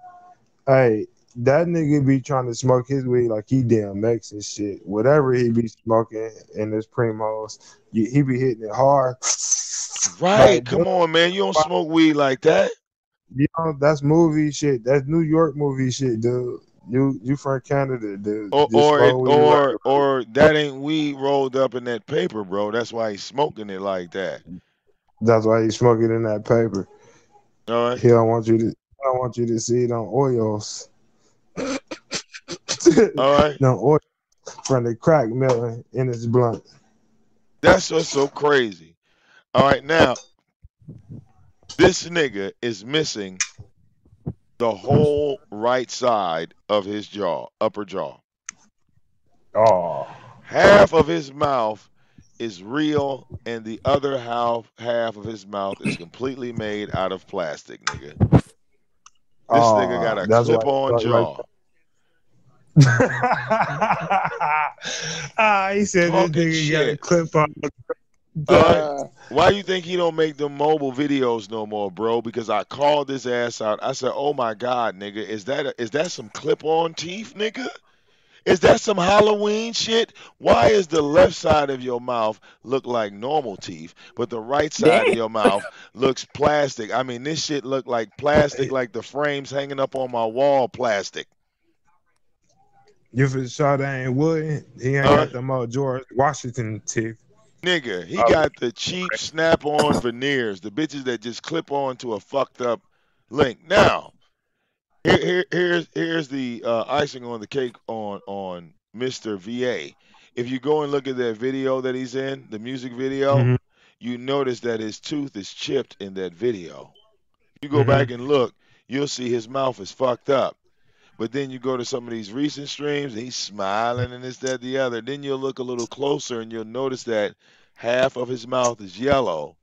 Hey, that nigga be trying to smoke his weed like he damn Mexican shit. Whatever he be smoking in his primos, he be hitting it hard. Right? Like, Come on, man. You don't smoke weed like that. you know, that's movie shit. That's New York movie shit, dude. You from Canada, dude. Or Just smoke weed right. or that ain't weed rolled up in that paper, bro. That's why he's smoking it like that. That's why he's smoking in that paper. All right. He don't want you to. I don't want you to see it on oils. All right. No oil from the crack melting in his blunt. That's what's so crazy. All right, now this nigga is missing the whole right side of his jaw, upper jaw. Oh, Half of his mouth is real, and the other half of his mouth is completely made out of plastic, nigga. This nigga got a that's why. clip-on jaw. He said this Talking nigga got a shit. clip on. All right. Why you think he don't make them mobile videos no more, bro? Because I called his ass out. I said, "Oh my God, nigga, is that some clip-on teeth, nigga? Is that some Halloween shit? Why is the left side of your mouth look like normal teeth, but the right side of Damn. your mouth looks plastic? I mean, this shit look like plastic, like the frames hanging up on my wall, plastic." You for sure they ain't wood. He ain't All got right. them George Washington teeth. Nigga, he Oh, got the cheap snap-on veneers, the bitches that just clip on to a fucked up link. Now, here's the icing on the cake on Mr. VA. If you go and look at that video that he's in, the music video, hmm you notice that his tooth is chipped in that video. You go hmm back and look, you'll see his mouth is fucked up. But then you go to some of these recent streams, and he's smiling and this, that, the other. Then you'll look a little closer, and you'll notice that half of his mouth is yellow,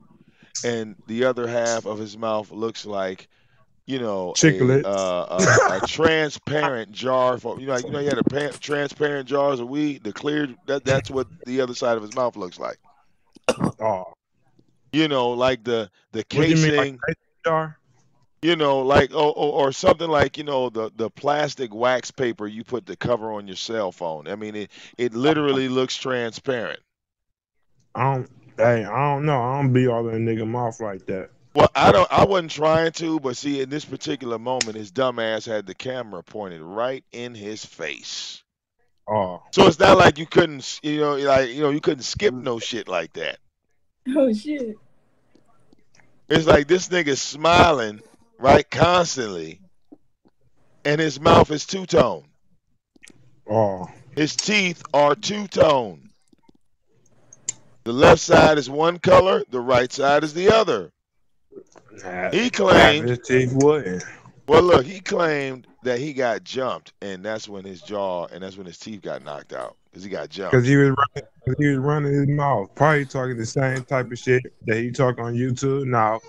and the other half of his mouth looks like, Chiclets. a transparent jar for, you had transparent jars of weed, the clear, that's what the other side of his mouth looks like. Oh, Like the what do you mean, like casing, mason jar? like or something like, the plastic wax paper you put the cover on your cell phone. I mean, it literally looks transparent. I don't. Hey, I don't know. I don't be all in nigga mouth like that. Well, I wasn't trying to, but see, in this particular moment, his dumb ass had the camera pointed right in his face. Oh, So it's not like you couldn't, you couldn't skip no shit like that. Oh shit. It's like this nigga's smiling, right, constantly, and his mouth is two-tone. oh. His teeth are two-tone. The left side is one color, the right side is the other. He Half claimed, his teeth wouldn't. well, look, he claimed that he got jumped, and that's when his teeth got knocked out, because he got Cause jumped. he was running his mouth. Probably talking the same type of shit that he talk on YouTube now.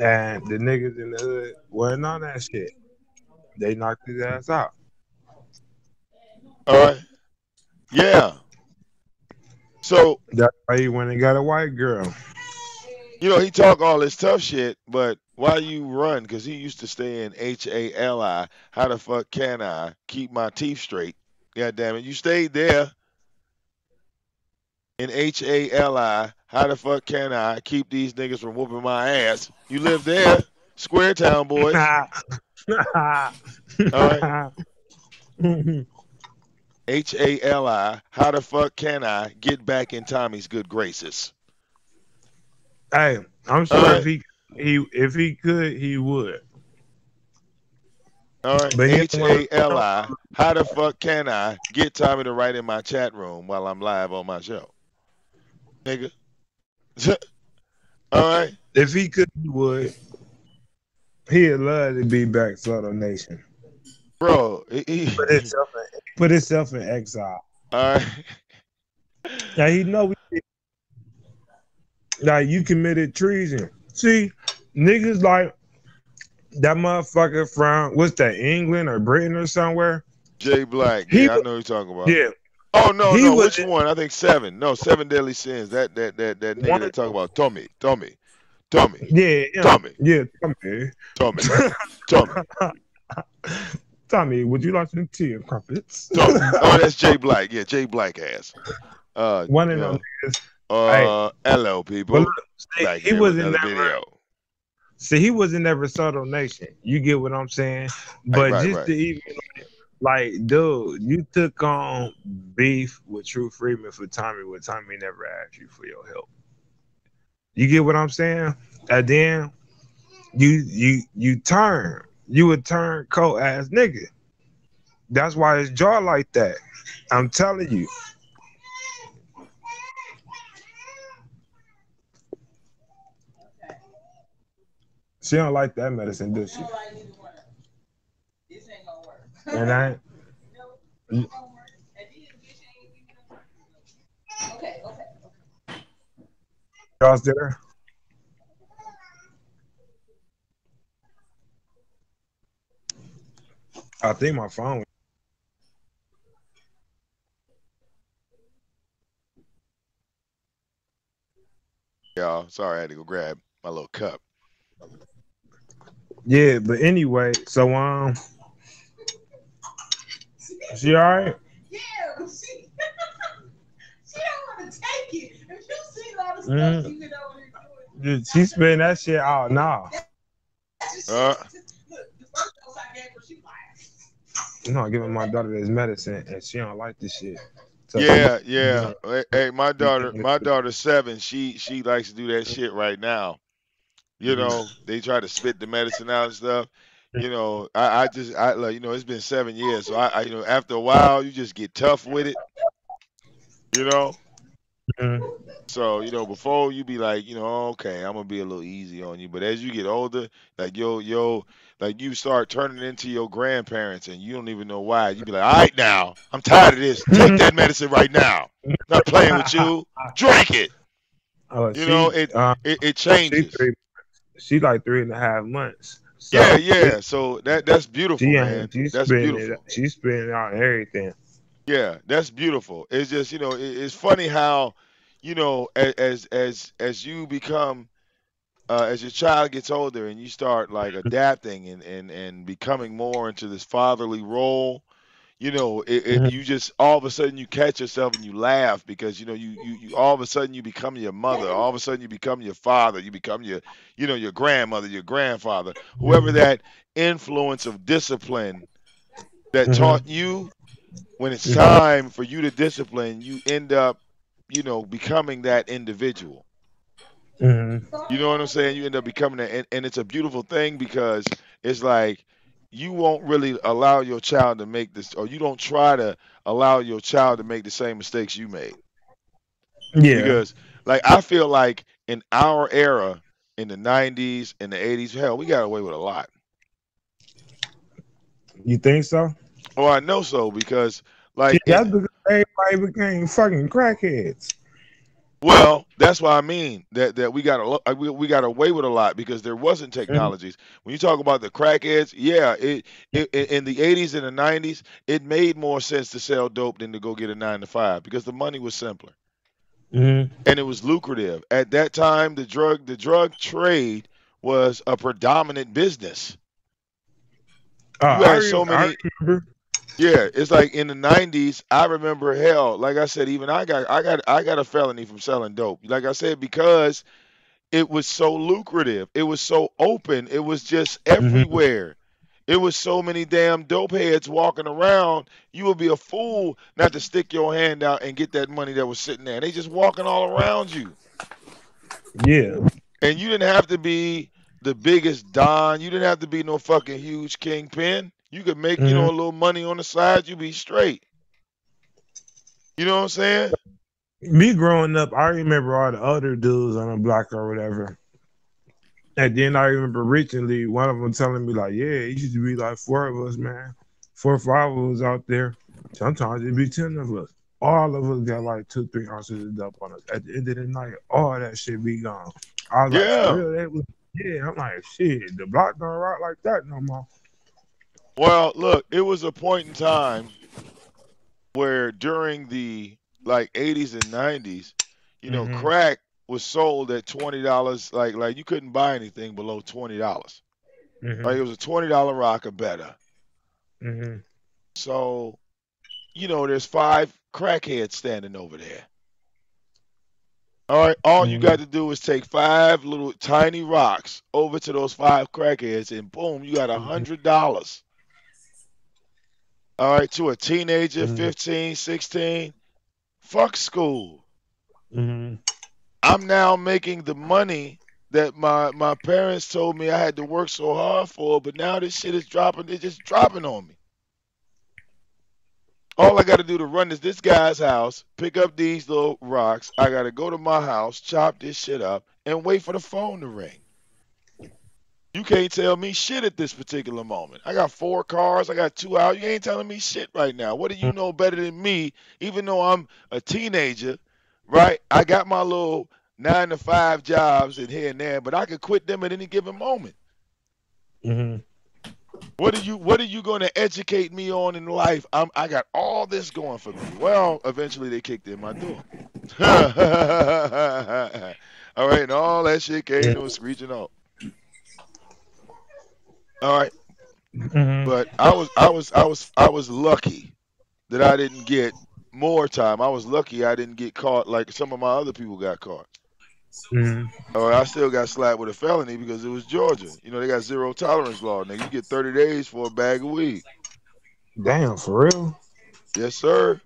And the niggas in the hood wasn't on that shit. They knocked his ass out. All right? Yeah. So, That's why he went and got a white girl. he talk all this tough shit, but why you run? Because he used to stay in HALI. How the fuck can I keep my teeth straight? God damn it. You stayed there in HALI. How the fuck can I keep these niggas from whooping my ass? You live there, Square Town boys. All right. HALI. How the fuck can I get back in Tommy's good graces? Hey, I'm All sure right. if he could, he would. All right. But he don't want HALI. How the fuck can I get Tommy to write in my chat room while I'm live on my show? Nigga. All right. if he could, he would. He'd love to be back, Soto Nation. Bro, Put himself put himself in exile. All right. Now he know like you committed treason. See, niggas like that motherfucker from what's that, England or Britain or somewhere. Jay Black. He Yeah, I was know who you're talking about. yeah, Oh no, he no. was Which one? I think seven. No, seven deadly sins. That nigga one that talk about Tommy, Tommy, Tommy, yeah, yeah, Tommy, yeah, Tommy. Tommy, Tommy, Tommy, would you like some tea and crumpets? Tommy. Oh, that's Jay Black. Yeah, Jay Black ass. One You of them know. niggas. Hey, Hello but people. look, see, Back he here with wasn't another never video. see he wasn't never Soto Nation. You get what I'm saying? Right, But right, just right. to even like, dude, you took on beef with True Freeman for Tommy when Tommy never asked you for your help. You get what I'm saying? And then you turn. You would turn cold ass nigga. That's why his jaw like that. I'm telling you. She don't like that medicine, does she? And I y'all still there? I think my phone. Y'all, sorry I had to go grab my little cup. Yeah, but anyway, so she all right? Yeah, she don't want to take it. If you see all the stuff Mm. she been over here doing, She spitting that shit out now. Uh, look, the first dose I gave her, she lied. You know, I'm giving my daughter this medicine and she don't like this shit. So yeah, you yeah. know, Hey, my daughter's 7. She likes to do that shit right now. You Mhm. know, they try to spit the medicine out and stuff. You know, I like, you know, it's been 7 years, so you know, after a while, you just get tough with it. You know, Mhm. so you know, before you be like, you know, okay, I'm gonna be a little easy on you, but as you get older, like like you start turning into your grandparents, and you don't even know why. You be like, all right, now, I'm tired of this. Take that medicine right now. Not playing with you. Drink it. Oh, You know, it she changes. three, she like 3.5 months. Yeah, So yeah. So that's beautiful, she ain't man. That's beautiful. she's spitting out everything. Yeah, that's beautiful. It's just, you know, it's funny how, you know, as you become as your child gets older and you start like adapting and becoming more into this fatherly role, you know, Mhm. you just all of a sudden you catch yourself and you laugh because you know you all of a sudden you become your mother, all of a sudden you become your father, you become your, you know, your grandmother, your grandfather, whoever that influence of discipline that Mhm. taught you. When it's Mhm. time for you to discipline, you end up, you know, becoming that individual. Mhm. You know what I'm saying? You end up becoming that, and it's a beautiful thing because it's like you won't really allow your child to make this, or you don't try to allow your child to make the same mistakes you made. Yeah. Because, like, I feel like in our era, in the 90s and the 80s, hell, we got away with a lot. You think so? Oh, I know so because, See, like, that's because everybody became fucking crackheads. well, that's what I mean. That we got away with a lot because there wasn't Mhm. technologies. When you talk about the crackheads, yeah, in the 80s and the 90s, it made more sense to sell dope than to go get a 9 to 5 because the money was simpler Mhm. and it was lucrative. At that time, the drug trade was a predominant business. You had so I many. remember. Yeah, it's like in the 90s. I remember, hell, like I said, even I got a felony from selling dope. Like I said, because it was so lucrative. It was so open. It was just Mhm. everywhere. It was so many damn dope heads walking around. You would be a fool not to stick your hand out and get that money that was sitting there. They just walking all around you. Yeah. And you didn't have to be the biggest don. You didn't have to be no fucking huge kingpin. You could make, Mhm. a little money on the side. You be straight. You know what I'm saying? Me growing up, I remember all the other dudes on the block or whatever. And then I remember recently one of them telling me like, "Yeah, it used to be like four of us, man, 4 or 5 of us out there." Sometimes it be 10 of us. All of us got like 2, 3 ounces of dope on us. At the end of the night, all that shit be gone. I was like, for Yeah. real, that was, yeah. I'm like, shit, the block don't rock like that no more. Well, look, it was a point in time where during the like 80s and 90s, Mm-hmm. crack was sold at $20. Like you couldn't buy anything below $20. Like Mm-hmm. it was a $20 rock or better. Mm-hmm. So, there's five crackheads standing over there. All right, all you Mm-hmm. got to do is take five little tiny rocks over to those five crackheads, and boom, you got $100. All right, to a teenager, Mm-hmm. 15, 16. Fuck school. Mm-hmm. I'm now making the money that my parents told me I had to work so hard for, but now this shit is dropping. It's just dropping on me. All I got to do to run is this guy's house, pick up these little rocks. I got to go to my house, chop this shit up, and wait for the phone to ring. You can't tell me shit at this particular moment. I got 4 cars. I got 2 hours. You ain't telling me shit right now. What do you know better than me? Even though I'm a teenager, right? I got my little 9 to 5 jobs in here and there, but I could quit them at any given moment. Mm-hmm. What are you going to educate me on in life? I got all this going for me. Well, eventually they kicked in my door. All right, and all that shit came to a screeching halt. All right, Mm-hmm. but I was lucky that I didn't get more time. I was lucky I didn't get caught like some of my other people got caught. Mm-hmm. Or I still got slapped with a felony because it was Georgia. They got zero tolerance law. Nigga, you get 30 days for a bag of weed. Damn, for real? Yes, sir.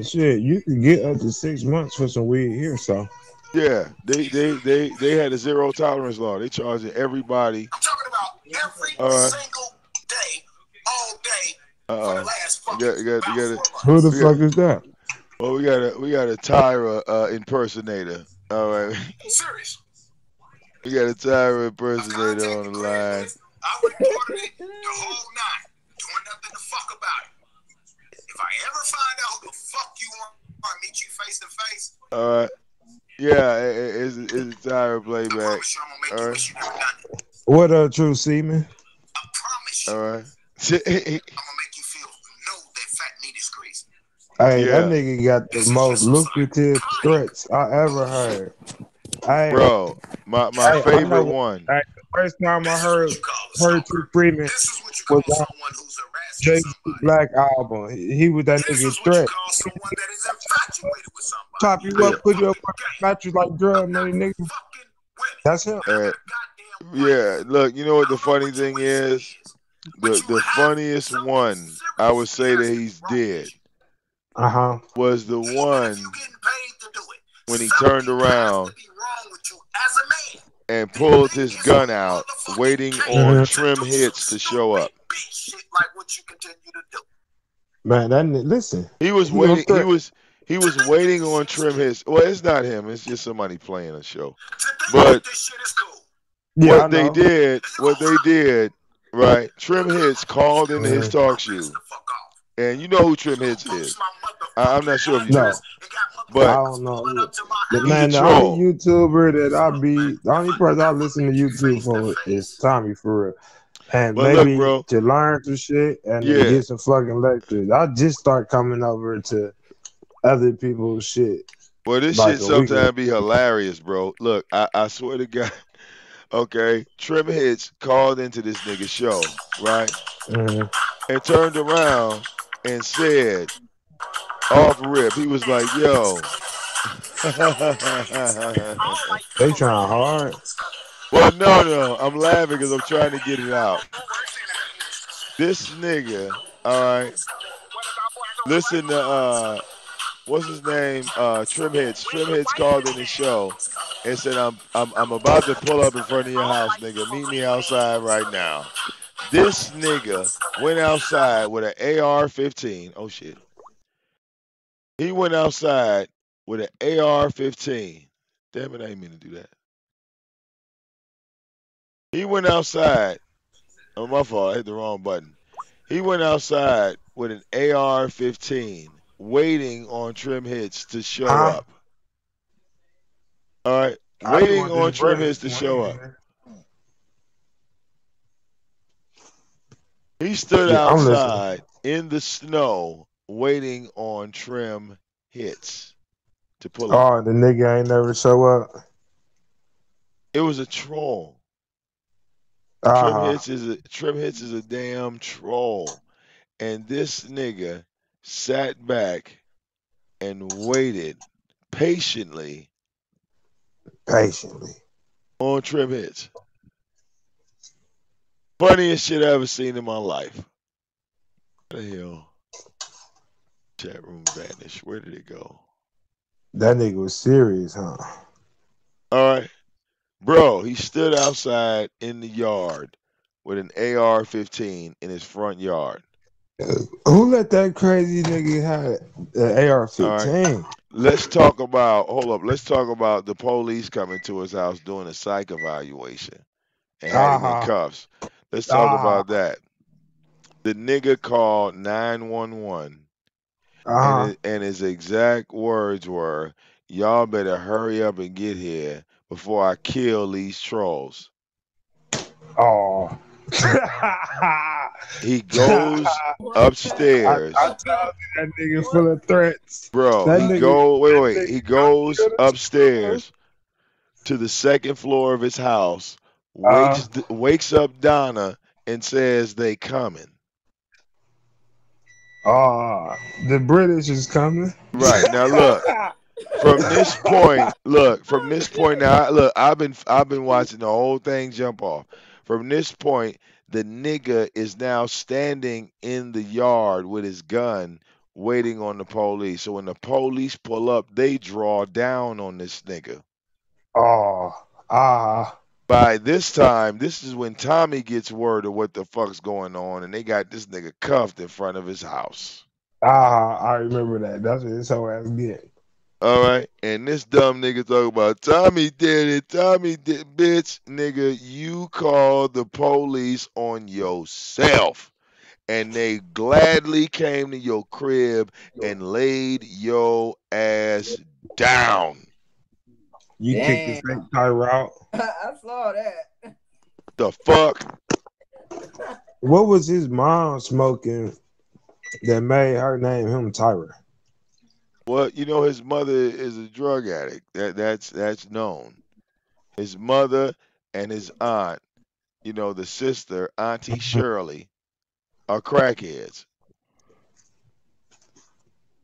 Shit, you can get up to 6 months for some weed here, so. Yeah, they had a zero tolerance law. They charging everybody. I'm talking about every All right. single day, all day, for the Uh-oh. last You fucking got you got about you got 4 it. Who the months. We got fuck is that? well we got a Tyra impersonator. All right. I'm serious. We got a Tyra I impersonator on contacted the line. Craigslist. I reported it the whole night, doing nothing to fuck about it. If I ever find out who the fuck you are, I meet you face to face. All right. Yeah, it's a Tyra I playback. promise you, I'm gonna make All you right. wish you never done it. What true semen? I promise All you, right. I'm gonna make you feel know that fat meat is greasy. Hey, that Yeah, nigga got the This is most just some lucrative psychotic threats I ever heard. Hey, bro. My hey, I favorite know. one. Hey, the first time I This is what heard you call a heard T stalker. Freeman This is what you was call on someone who's harassing Jay Z somebody. Black album. He was that This nigga is what you threat. call someone that is infatuated with somebody. Chop you Yeah. up, put you up Fucking on game. a mattress like drug I'm money, not nigga. fucking women. That's him. I got a goddamn Yeah. wife. Look, you know what I the don't know funny what your thing issue is? is, but The you the have funniest something one, I would say that seriously he's wrong with dead, you. Uh-huh. was the Even if you're one getting paid to do it, when he turned something has to around be wrong with you as a man. and And pulled that his is gun who out, motherfucking waiting came on Mhm. to Trim do some Hits to show stupid up. bitch shit like what you continue to do. Man, listen, He was he a waiting. He threat. was he was Today that waiting this on shit is Trim cool. Hits. Well, it's not him. It's just somebody playing a show. Today But that this shit is cool. Yeah, I what they know. did, And you what gonna they fuck with me. did, right? Trim Hits called into his Mhm. talk My best show, to fuck off. and you know who Trim You Hits post is. my I'm motherfucking not sure if you No, do, address and got I but motherfuckers don't know. pulling up to my But he's house. a man, the only troll. YouTuber that I Look, man, be, the only if I person I ever listen to meet you YouTube face to for is face, Tommy for real. And But look, maybe bro. to learn some shit and to Yeah. get some fucking lectures. I just start coming over to other people's shit Well, this like shit a week ago. sometimes be hilarious, bro. Look, I swear to God. Okay, Trim Hits called into this nigga show, right? Mhm. And turned around and said, off rip, he was like, yo. They trying hard. Well, no, I'm laughing because I'm trying to get it out. This nigga, all right, listen to what's his name? Trim Hits. Trim Hits called in his show and said, I'm about to pull up in front of your house, nigga. Meet me outside right now. This nigga went outside with an AR-15. Oh shit. He went outside with an AR-15. Damn it, I didn't mean to do that. He went outside. Oh, my fault. I hit the wrong button. He went outside with an AR-15, waiting on Trim Hits to show Huh? up. All right, I just waiting want this on Trim brother Hits to to show win, up. man. He stood Yeah, I'm listening. outside in the snow, waiting on Trim Hits to pull up. Oh, the nigga ain't never show up. It was a troll. Uh-huh. Trim Hits is a damn troll. And this nigga sat back and waited patiently Patiently. on Trim Hits. Funniest shit I ever seen in my life. What the hell? Chat room vanished. Where did it go? That nigga was serious, huh? All right. Bro, he stood outside in the yard with an AR-15 in his front yard. Who let that crazy nigga have the All right. AR-15? Hold up. Let's talk about the police coming to his house doing a psych evaluation and had him in Uh-huh. cuffs. Let's talk Uh-huh. about that. The nigga called 911 Uh-huh. and his exact words were, "Y'all better hurry up and get here before I kill these trolls." Oh. He goes I upstairs. told you that nigga full of threats. Bro, That he nigga, go wait, that wait. nigga He gonna goes kill the troll. upstairs to the second floor of his house, Uh, wakes up Donna and says they coming. the British is coming. Right. Now look, from this point now, look, I've been watching the whole thing jump off. From this point, the nigga is now standing in the yard with his gun waiting on the police. So when the police pull up, they draw down on this nigga. Oh, ah, By this time, this is when Tommy gets word of what the fuck's going on, and they got this nigga cuffed in front of his house. I remember that. That's what his whole ass get. All right, and this dumb nigga talk about Tommy did it. Tommy did, bitch, nigga. You called the police on yourself, and they gladly came to your crib and laid your ass down. You kicked the Damn. fake Tyra out. I saw that. The fuck? What was his mom smoking that made her name him Tyra? Well, you know his mother is a drug addict. That's known. His mother and his aunt, the sister, Auntie Shirley, are crackheads.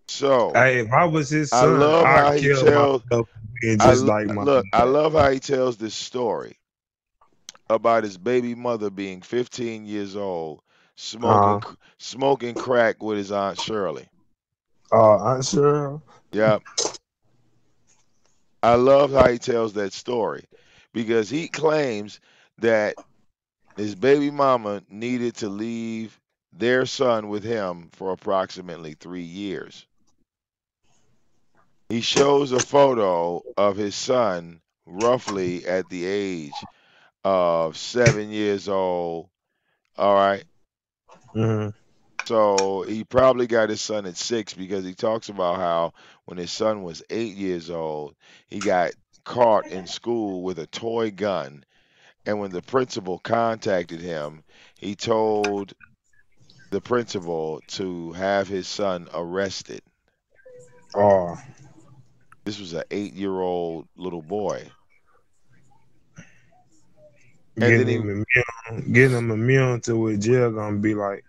So Hey, if I was his I son, love how I'd he kill tells. myself and just like my Look. I dad. love how he tells this story about his baby mother being 15 years old, Uh, smoking crack with his aunt Shirley. I'm sure. Yeah, I love how he tells that story because he claims that his baby mama needed to leave their son with him for approximately 3 years. He shows a photo of his son roughly at the age of 7 years old. All right. Mhm. So he probably got his son at 6 because he talks about how when his son was 8 years old, he got caught in school with a toy gun. And when the principal contacted him, he told the principal to have his son arrested. Oh, This was an 8-year-old little boy. And then getting he, him immune, getting him immune to what jail gonna be like.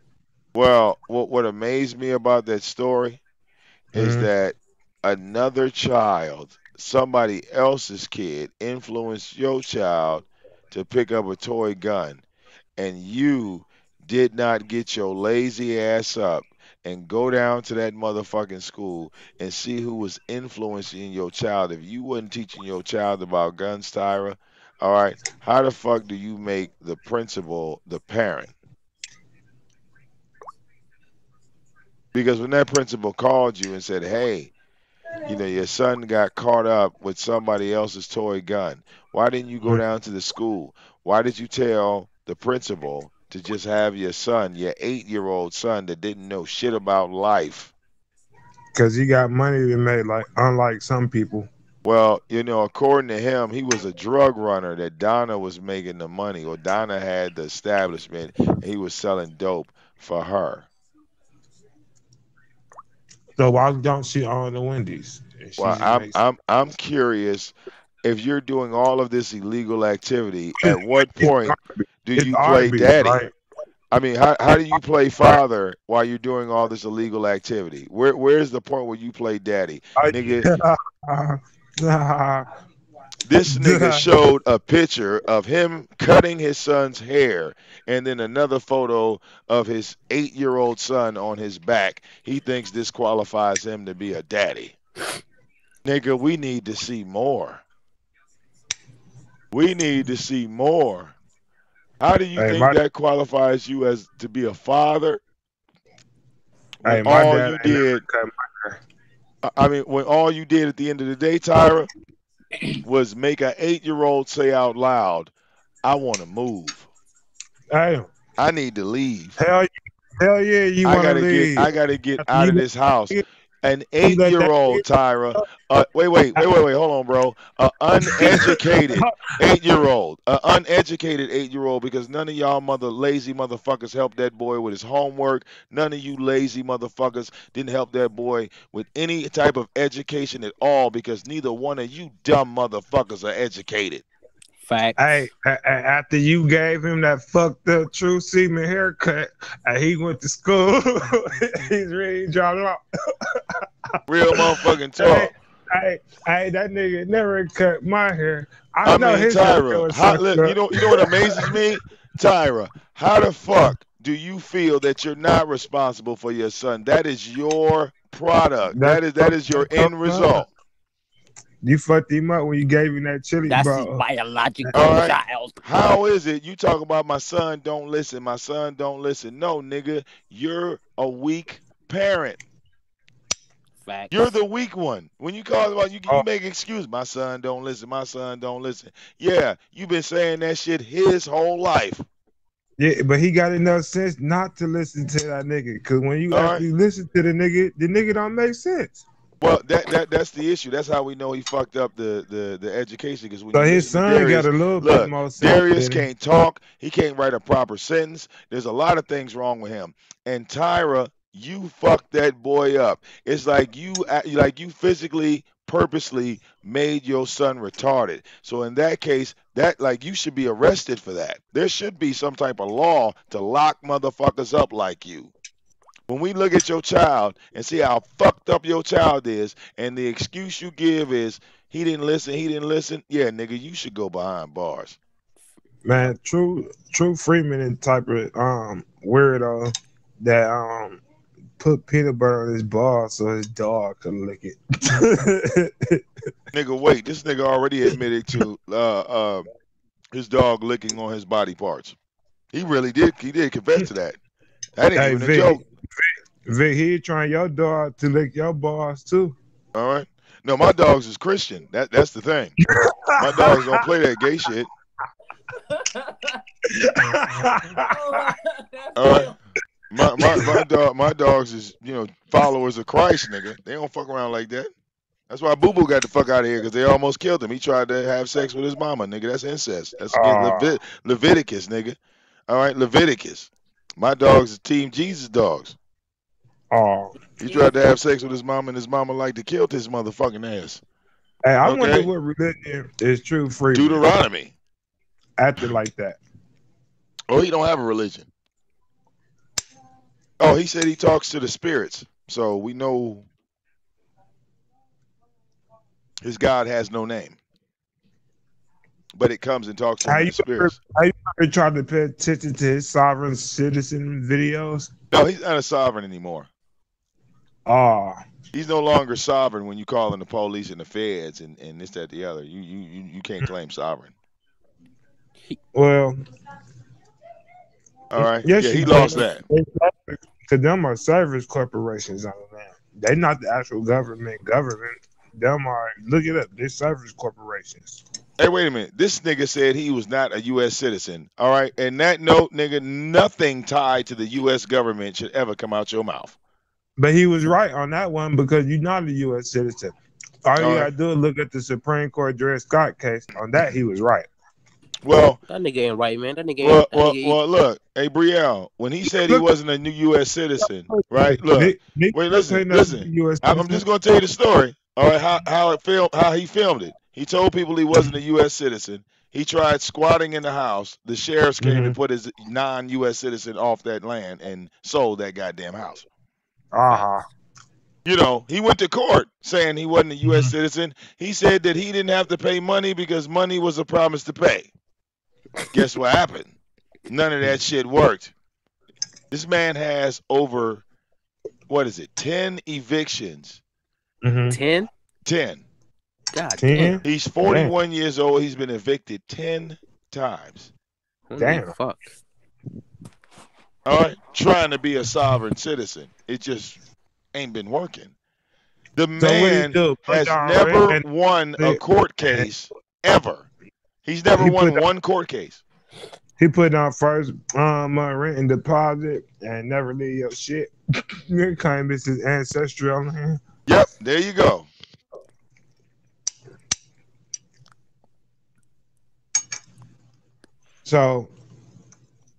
well, what amazed me about that story is Mhm. that another child, somebody else's kid, influenced your child to pick up a toy gun, and you did not get your lazy ass up and go down to that motherfucking school and see who was influencing your child. If you wasn't teaching your child about guns, Tyra, all right, how the fuck do you make the principal the parent? Because when that principal called you and said, hey, your son got caught up with somebody else's toy gun. Why didn't you go Mhm. down to the school? Why did you tell the principal to just have your son, your 8-year-old son that didn't know shit about life. Cause he got money to make, like unlike some people. Well, according to him, he was a drug runner that Donna was making the money, or Donna had the establishment, and he was selling dope for her. So why don't she own the Wendy's? And she Well, just I'm makes I'm I'm curious if you're doing all of this illegal activity, at what point do it's you play Arby's, daddy? right? I mean, how do you play Right. father while you're doing all this illegal activity? Where's the point where you play daddy? Nigga, Yeah. this nigga showed a picture of him cutting his son's hair and then another photo of his 8-year-old son on his back. He thinks this qualifies him to be a daddy. Nigga, we need to see more. We need to see more. How do you Hey, think my that qualifies you as to be a father when hey, my all dad you ain't never did, cut my hair. I mean, when all you did at the end of the day, Tyra, was make an 8-year-old say out loud, I want to move. Hey, I need to leave. hell, hell yeah, you I want to gotta get leave? I gotta get After out you of let, this house. An you let that 8-year-old Tyra, wait, hold on, bro. A uneducated 8-year-old, a uneducated 8-year-old, because none of y'all lazy motherfuckers helped that boy with his homework. None of you lazy motherfuckers didn't help that boy with any type of education at all, because neither one of you dumb motherfuckers are educated. Facts. hey, after you gave him that fucked up true semen haircut, and he went to school, he's ready to drop off. Real motherfucking Hey, talk. hey, that nigga never cut my hair. I I know mean, his haircut Tyra, was fucked look, up. you know what amazes me, Tyra? How the fuck do you feel that you're not responsible for your son? That is your product. That's That is your your end son. result. You fucked him up when you gave him that chili, That's his bro. All biological right. child. How is it you talk about my son don't listen? My son don't listen. No, nigga, you're a weak parent. You're Facts. the weak one. When you call about you Oh, make excuse. My son don't listen. My son don't listen. Yeah, you've been saying that shit his whole life. yeah, but he got enough sense not to listen to that nigga. Cause when you All right. actually listen to the nigga don't make sense. Well, that's the issue. That's how we know he fucked up the education. Because when So you his listen to son got Darius, a little bit look, more sense Darius than him. can't talk. He can't write a proper sentence. There's a lot of things wrong with him. And Tyra, you fucked that boy up. It's like you physically, purposely made your son retarded. So in that case, that like you should be arrested for that. There should be some type of law to lock motherfuckers up like you. When we look at your child and see how fucked up your child is, and the excuse you give is he didn't listen, yeah, nigga, you should go behind bars. Man, true Freeman and type of weirdo that put peanut butter on his ball so his dog could lick it. Nigga, wait, this nigga already admitted to his dog licking on his body parts. He really did. He did confess to that. That ain't Hey even a Vic, joke. Vic, he trying your dog to lick your balls too. All right. No, my dogs is Christian. That's the thing. My dogs don't play that gay shit. Oh, that's All right. real. My dogs is followers of Christ, nigga. They don't fuck around like that. That's why Boo Boo got the fuck out of here, because they almost killed him. He tried to have sex with his mama, nigga. That's incest. That's against Oh, Leviticus, nigga. All right, Leviticus. My dogs is Team Jesus dogs. oh. He tried to Jesus. have sex with his mama, and his mama like to kill his motherfucking ass. Hey, I wonder Okay? what religion is true Freeman Deuteronomy. acting like that. Oh, he don't have a religion. Oh, he said he talks to the spirits. So we know his God has no name, but it comes and talks to him How in you the spirits. how you ever tried to pay attention to his sovereign citizen videos? No, he's not a sovereign anymore. Oh, He's no longer sovereign when you call in the police and the feds and this, that, the other. You can't claim sovereign. well, All right. Yeah, yes, you he can. lost that. Because them are service corporations on the land. They're not the actual government. Them are, look it up, they're service corporations. Hey, wait a minute. This nigga said he was not a U.S. citizen. All right. And that note, nigga, nothing tied to the U.S. government should ever come out your mouth. But he was right on that one because you're not a U.S. citizen. All All you right. gotta do is look at the Supreme Court Dred Scott case. On that, he was right. Well, That nigga ain't right, man. That nigga well, ain't. That well, nigga. well. Look, hey, Brielle, when he said he Look, wasn't a new U.S. citizen, right? Look, Nick wait, look listen, ain't no listen. U.S. I'm citizen. just gonna tell you the story. All right, how he filmed it. He told people he wasn't a U.S. citizen. He tried squatting in the house. The sheriffs came and Mm-hmm. put his non-U.S. citizen off that land and sold that goddamn house. Uh-huh. Facts. You know, he went to court saying he wasn't a U.S. Mhm. citizen. He said that he didn't have to pay money because money was a promise to pay. Guess what happened? None of that shit worked. This man has over, what is it, 10 evictions. Mhm. 10? 10. God 10? damn. He's Damn. 41 years old. He's been evicted 10 times. Holy Damn. fuck. All right. Trying to be a sovereign citizen. It just ain't been working. The So what he man do? Put has down rent never and won a court case ever. He's never he put won down, one court case. he put down first rent and deposit and never leave your shit. You claim this is ancestral, man. Yep, there you go. So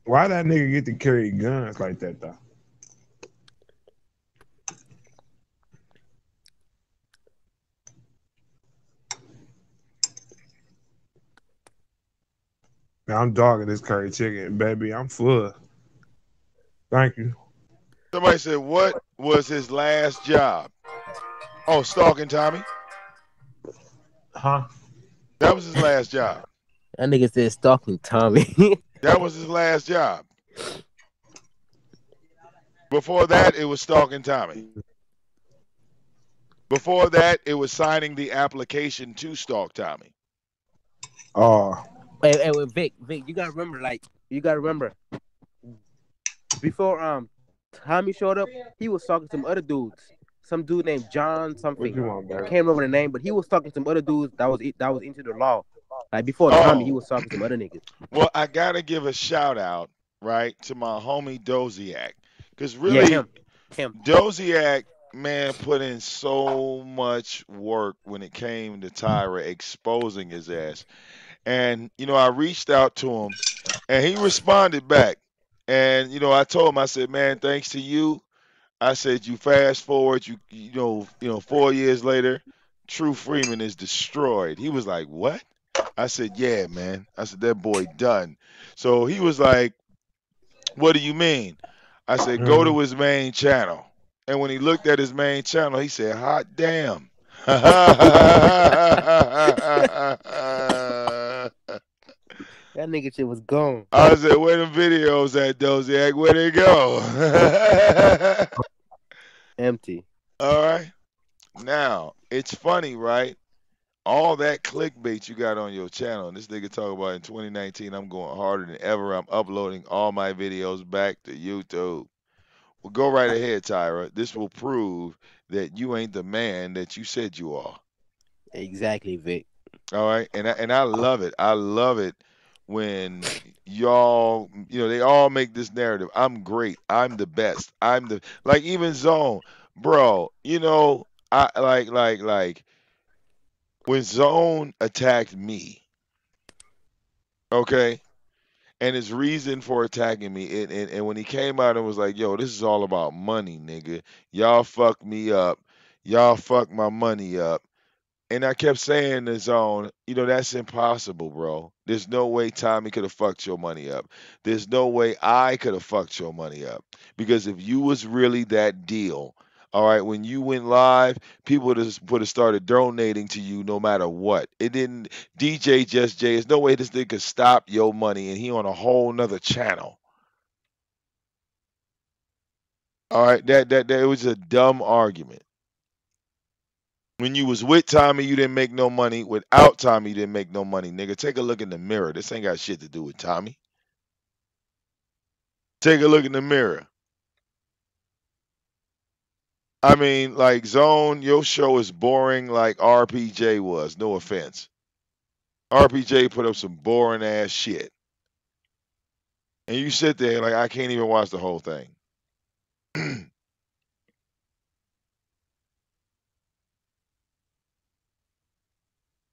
why that nigga get to carry guns like that though? Man, I'm dogging this curry chicken, baby. I'm full. Thank you. Somebody said, what was his last job? Oh, stalking Tommy. Huh? That was his last job. That nigga said stalking Tommy. That was his last job. Before that, it was stalking Tommy. Before that, it was signing the application to stalk Tommy. Oh. Hey, Vic, you gotta remember, before Tommy showed up, he was talking to some other dudes. Some dude named John What something. you want, I baby? can't remember the name, but he was talking to some other dudes that was into the law. Like before Tommy, he Oh, was talking to some other niggas. well, I got to give a shout out, right, to my homie Doziak. Because Yeah, really, him. Doziak, man, put in so much work when it came to Tyra exposing his ass. And, I reached out to him and he responded back. And, I told him, I said, man, thanks to you. I said, you fast forward, 4 years later, True Freeman is destroyed. He was like, what? I said, yeah, man. I said, that boy done. So he was like, what do you mean? I said, go Mm. to his main channel. And when he looked at his main channel, he said, hot damn. I That nigga shit was gone. said, where the videos at, Doziak? Where they go? Empty. All right. Now, it's funny, right? All that clickbait you got on your channel, and this nigga talk about in 2019, I'm going harder than ever. I'm uploading all my videos back to YouTube. Well, go right ahead, Tyra. This will prove that you ain't the man that you said you are. Exactly, Vic. All right, and I love it. I love it when y'all, they all make this narrative. I'm great. I'm the best. I'm the like even Zone, bro. I like when Zone attacked me. Okay, and his reason for attacking me, and when he came out and was like, "Yo, this is all about money, nigga. Y'all fucked me up. Y'all fucked my money up." And I kept saying to Zone, that's impossible, bro. There's no way Tommy could have fucked your money up. There's no way I could have fucked your money up. Because if you was really that deal, all right, when you went live, people would have started donating to you no matter what. It didn't DJ Just Jay. There's no way this thing could stop your money and he on a whole nother channel. All right, that it was a dumb argument. When you was with Tommy, you didn't make no money. Without Tommy, you didn't make no money, nigga. Take a look in the mirror. This ain't got shit to do with Tommy. Take a look in the mirror. I mean, like Zone, your show is boring like RPJ was. No offense. RPJ put up some boring ass shit. And you sit there like I can't even watch the whole thing.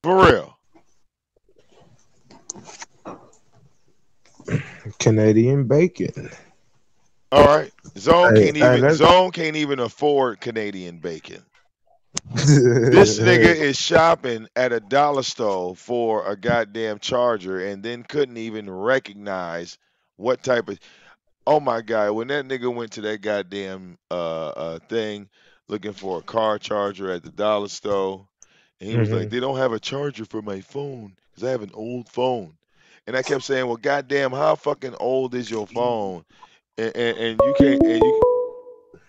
For real. Canadian bacon. All right. Hey, hey, let's. Zone can't even afford Canadian bacon. This nigga is shopping at a dollar store for a goddamn charger and then couldn't even recognize what type of. Oh my god, when that nigga went to that goddamn thing looking for a car charger at the dollar store, and he was like, Mhm. "They don't have a charger for my phone because I have an old phone." And I kept saying, "Well, goddamn, how fucking old is your phone?" And you can't and you.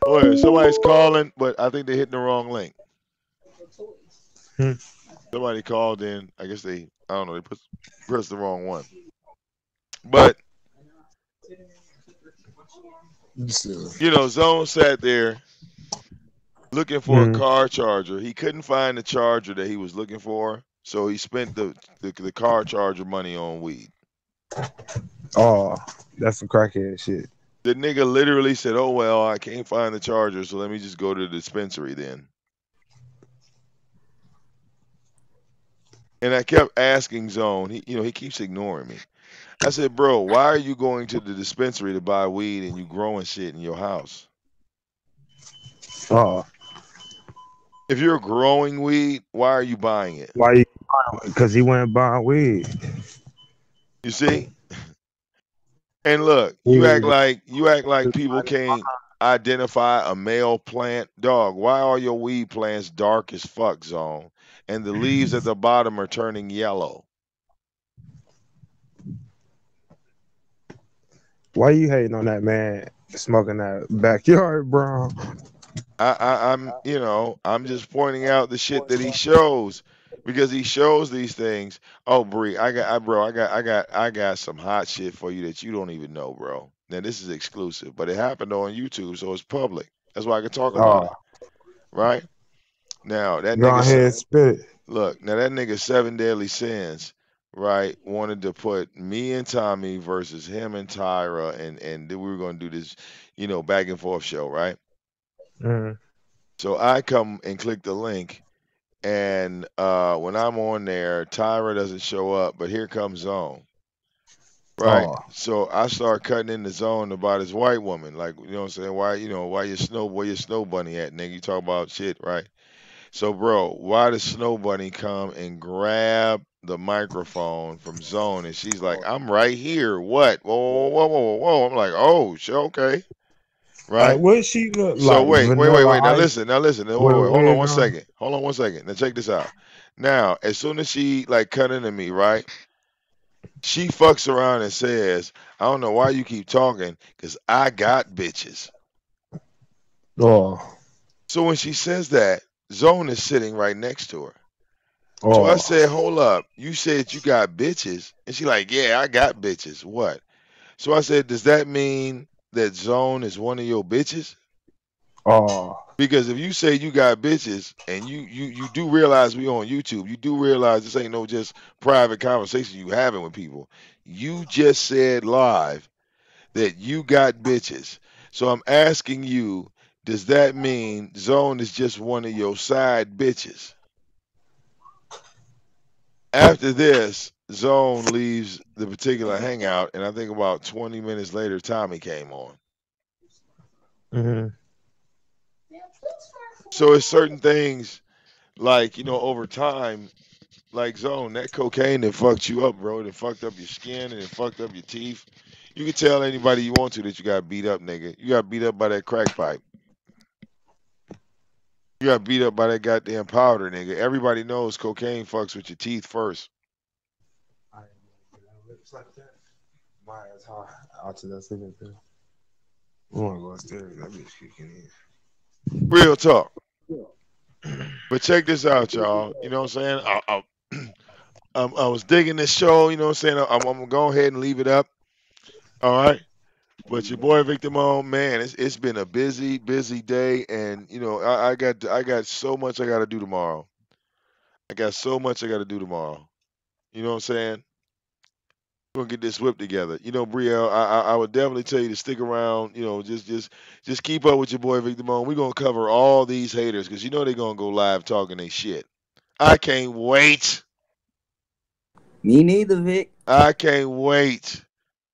Oh, somebody's calling, but I think they're hitting the wrong link. Hmm. Somebody called in. I guess I don't know, pressed the wrong one. But So, Zone sat there looking for a mhm. car charger. He couldn't find the charger that he was looking for, so he spent the car charger money on weed. Oh, that's some crackhead shit. The nigga literally said, "Oh well, I can't find the charger, so let me just go to the dispensary then." And I kept asking Zone. He keeps ignoring me. I said, "Bro, why are you going to the dispensary to buy weed and you growing shit in your house? Oh, If you're growing weed, why are you buying it?" why you? Because he went buying weed. You see? And look, you act Weed. like people can't identify a male plant. Dog, why are your weed plants dark as fuck, Zone? And the leaves at the bottom are turning yellow. Why you hating on that man smoking that backyard, bro? I'm just pointing out the shit that he shows because he shows these things. Oh, Bree, I got some hot shit for you that you don't even know, bro. Now this is exclusive, but it happened on YouTube, so it's public. That's why I can talk about Oh, it, right? Now that go nigga, ahead and spit it. look, now that nigga Seven Deadly Sins, right? Wanted to put me and Tommy versus him and Tyra, and then we were gonna do this, back and forth show, right? Mhm. So I come and click the link, and when I'm on there, Tyra doesn't show up, but here comes Zone, right? Oh, So I start cutting in the zone about this white woman, like you know what I'm saying? Why where your snow bunny at, nigga? You talk about shit, right? So bro, why does Snow Bunny come and grab the microphone from Zone, and she's like, "I'm right here." What? Whoa, whoa, whoa, whoa, whoa, whoa. I'm like, "Oh, shit, okay." Right? what she look So like? wait, wait, wait, Vanilla wait. Now Ice listen, now listen. Wait, with wait, a wait. Hold on wig one on? second. Hold on one second. Now check this out. Now, as soon as she like cut into me, right? She fucks around and says, "I don't know why you keep talking, cause I got bitches." Oh, So when she says that, Zone is sitting right next to her. So I oh, said, "Hold up. You said you got bitches?" And she like, "Yeah, I got bitches." What? So I said, "Does that mean that Zone is one of your bitches?" oh. Because if you say you got bitches and you do realize we on YouTube, you do realize this ain't no just private conversation you having with people. You just said live that you got bitches. So I'm asking you, does that mean Zone is just one of your side bitches? After this, Zone leaves the particular hangout, and I think about 20 minutes later, Tommy came on. Mhm. So it's certain things like, over time, like Zone, that cocaine that fucked you up, bro, that fucked up your skin and it fucked up your teeth. You can tell anybody you want to that you got beat up, nigga. You got beat up by that crack pipe. You got beat up by that goddamn powder, nigga. Everybody knows cocaine fucks with your teeth first. I ain't gonna get no lips like that. My ass hard. Out to that sleeping pill. We wanna go upstairs. That bitch kicking Real talk. in. But check this out, y'all. You know what I'm saying? I was digging this show. You know what I'm saying? I'm gonna go ahead and leave it up. All right. But your boy VicDamoane, man, it's been a busy, busy day, and I got so much I got to do tomorrow. I got so much I got to do tomorrow. You know what I'm saying? We're gonna get this whip together. You know, Brielle, I would definitely tell you to stick around. You know, just keep up with your boy VicDamoane. We're gonna cover all these haters because you know they're gonna go live talking they shit. I can't wait. Me neither, Vic. I can't wait.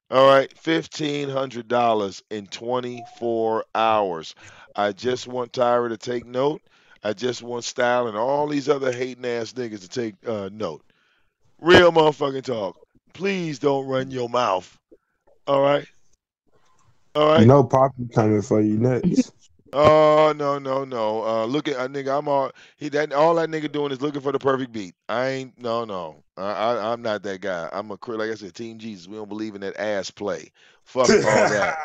All right, $1,500 in 24 hours. I just want Tyra to take note. I just want Style and all these other hating ass niggas to take note. Real motherfucking talk. Please don't run your mouth. All right, all You right. know, Poppy coming for you next. Oh no no no. Look at nigga. I'm all he that all that nigga doing is looking for the perfect beat. I ain't no no. I'm not that guy. I'm a like I said, Team Jesus. We don't believe in that ass play. Fuck all that.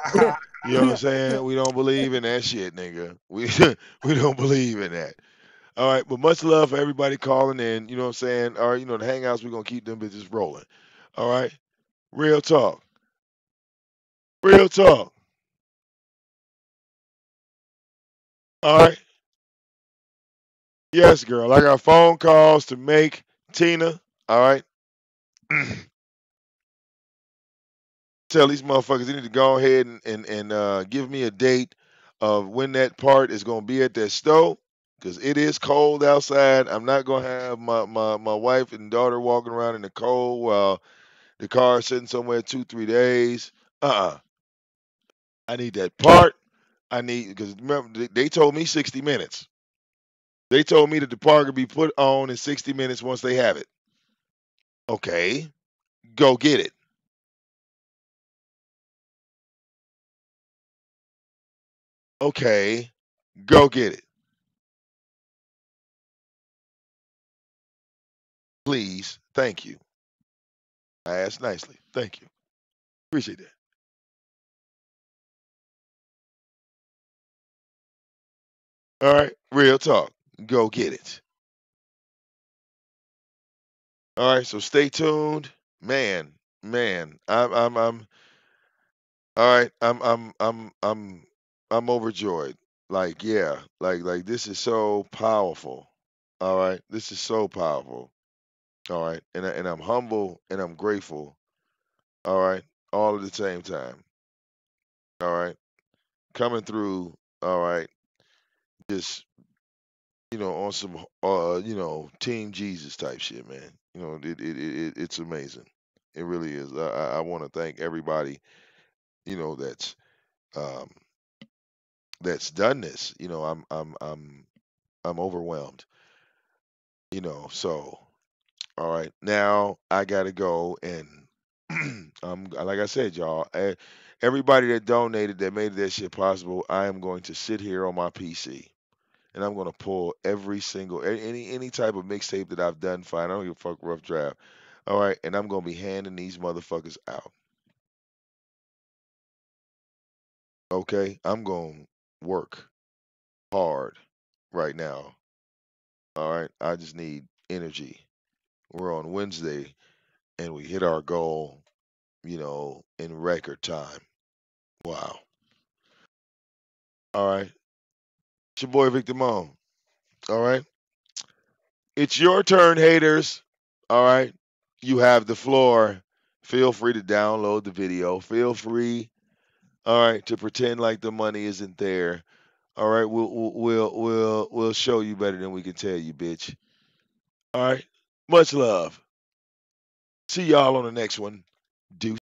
You know what I'm saying? We don't believe in that shit, nigga. We we don't believe in that. All right, but much love for everybody calling in. You know what I'm saying? All right, you know the hangouts. We're gonna keep them bitches rolling. All right, real talk. Real talk. All right. Yes, girl. I got phone calls to make. Tina. All right. Tell these motherfuckers they need to go ahead and give me a date of when that part is gonna be at that stove. Cause it is cold outside. I'm not gonna have my wife and daughter walking around in the cold while the car is sitting somewhere 2, 3 days. I need that part. I need because remember they told me 60 minutes. They told me that the part could be put on in 60 minutes once they have it. Okay, go get it. Okay, go get it. Please. Thank you. I asked nicely. Thank you. Appreciate that. All right, real talk. Go get it. All right, so stay tuned, man. Man, I'm. All right, I'm overjoyed. Like, yeah, like this is so powerful. All right, this is so powerful. All right, and I'm humble and I'm grateful. All right, all at the same time. All right, coming through. All right, just on some Team Jesus type shit, man. It's amazing. It really is. I want to thank everybody, that's um that's done this. I'm overwhelmed. So all right, now I gotta go and like I said, y'all, everybody that donated that made that shit possible, I am going to sit here on my PC and I'm gonna pull every single any type of mixtape that I've done. Fine, I don't give a fuck rough draft. All right, and I'm gonna be handing these motherfuckers out. Okay, I'm gonna work hard right now. All right, I just need energy. We're on Wednesday and we hit our goal, in record time. Wow. All right, it's your boy VicDamoane. All right, it's your turn, haters. All right, you have the floor. Feel free to download the video. Feel free, all right, to pretend like the money isn't there. All right, we'll show you better than we can tell you, bitch. All right, much love. See y'all on the next one. Deuce.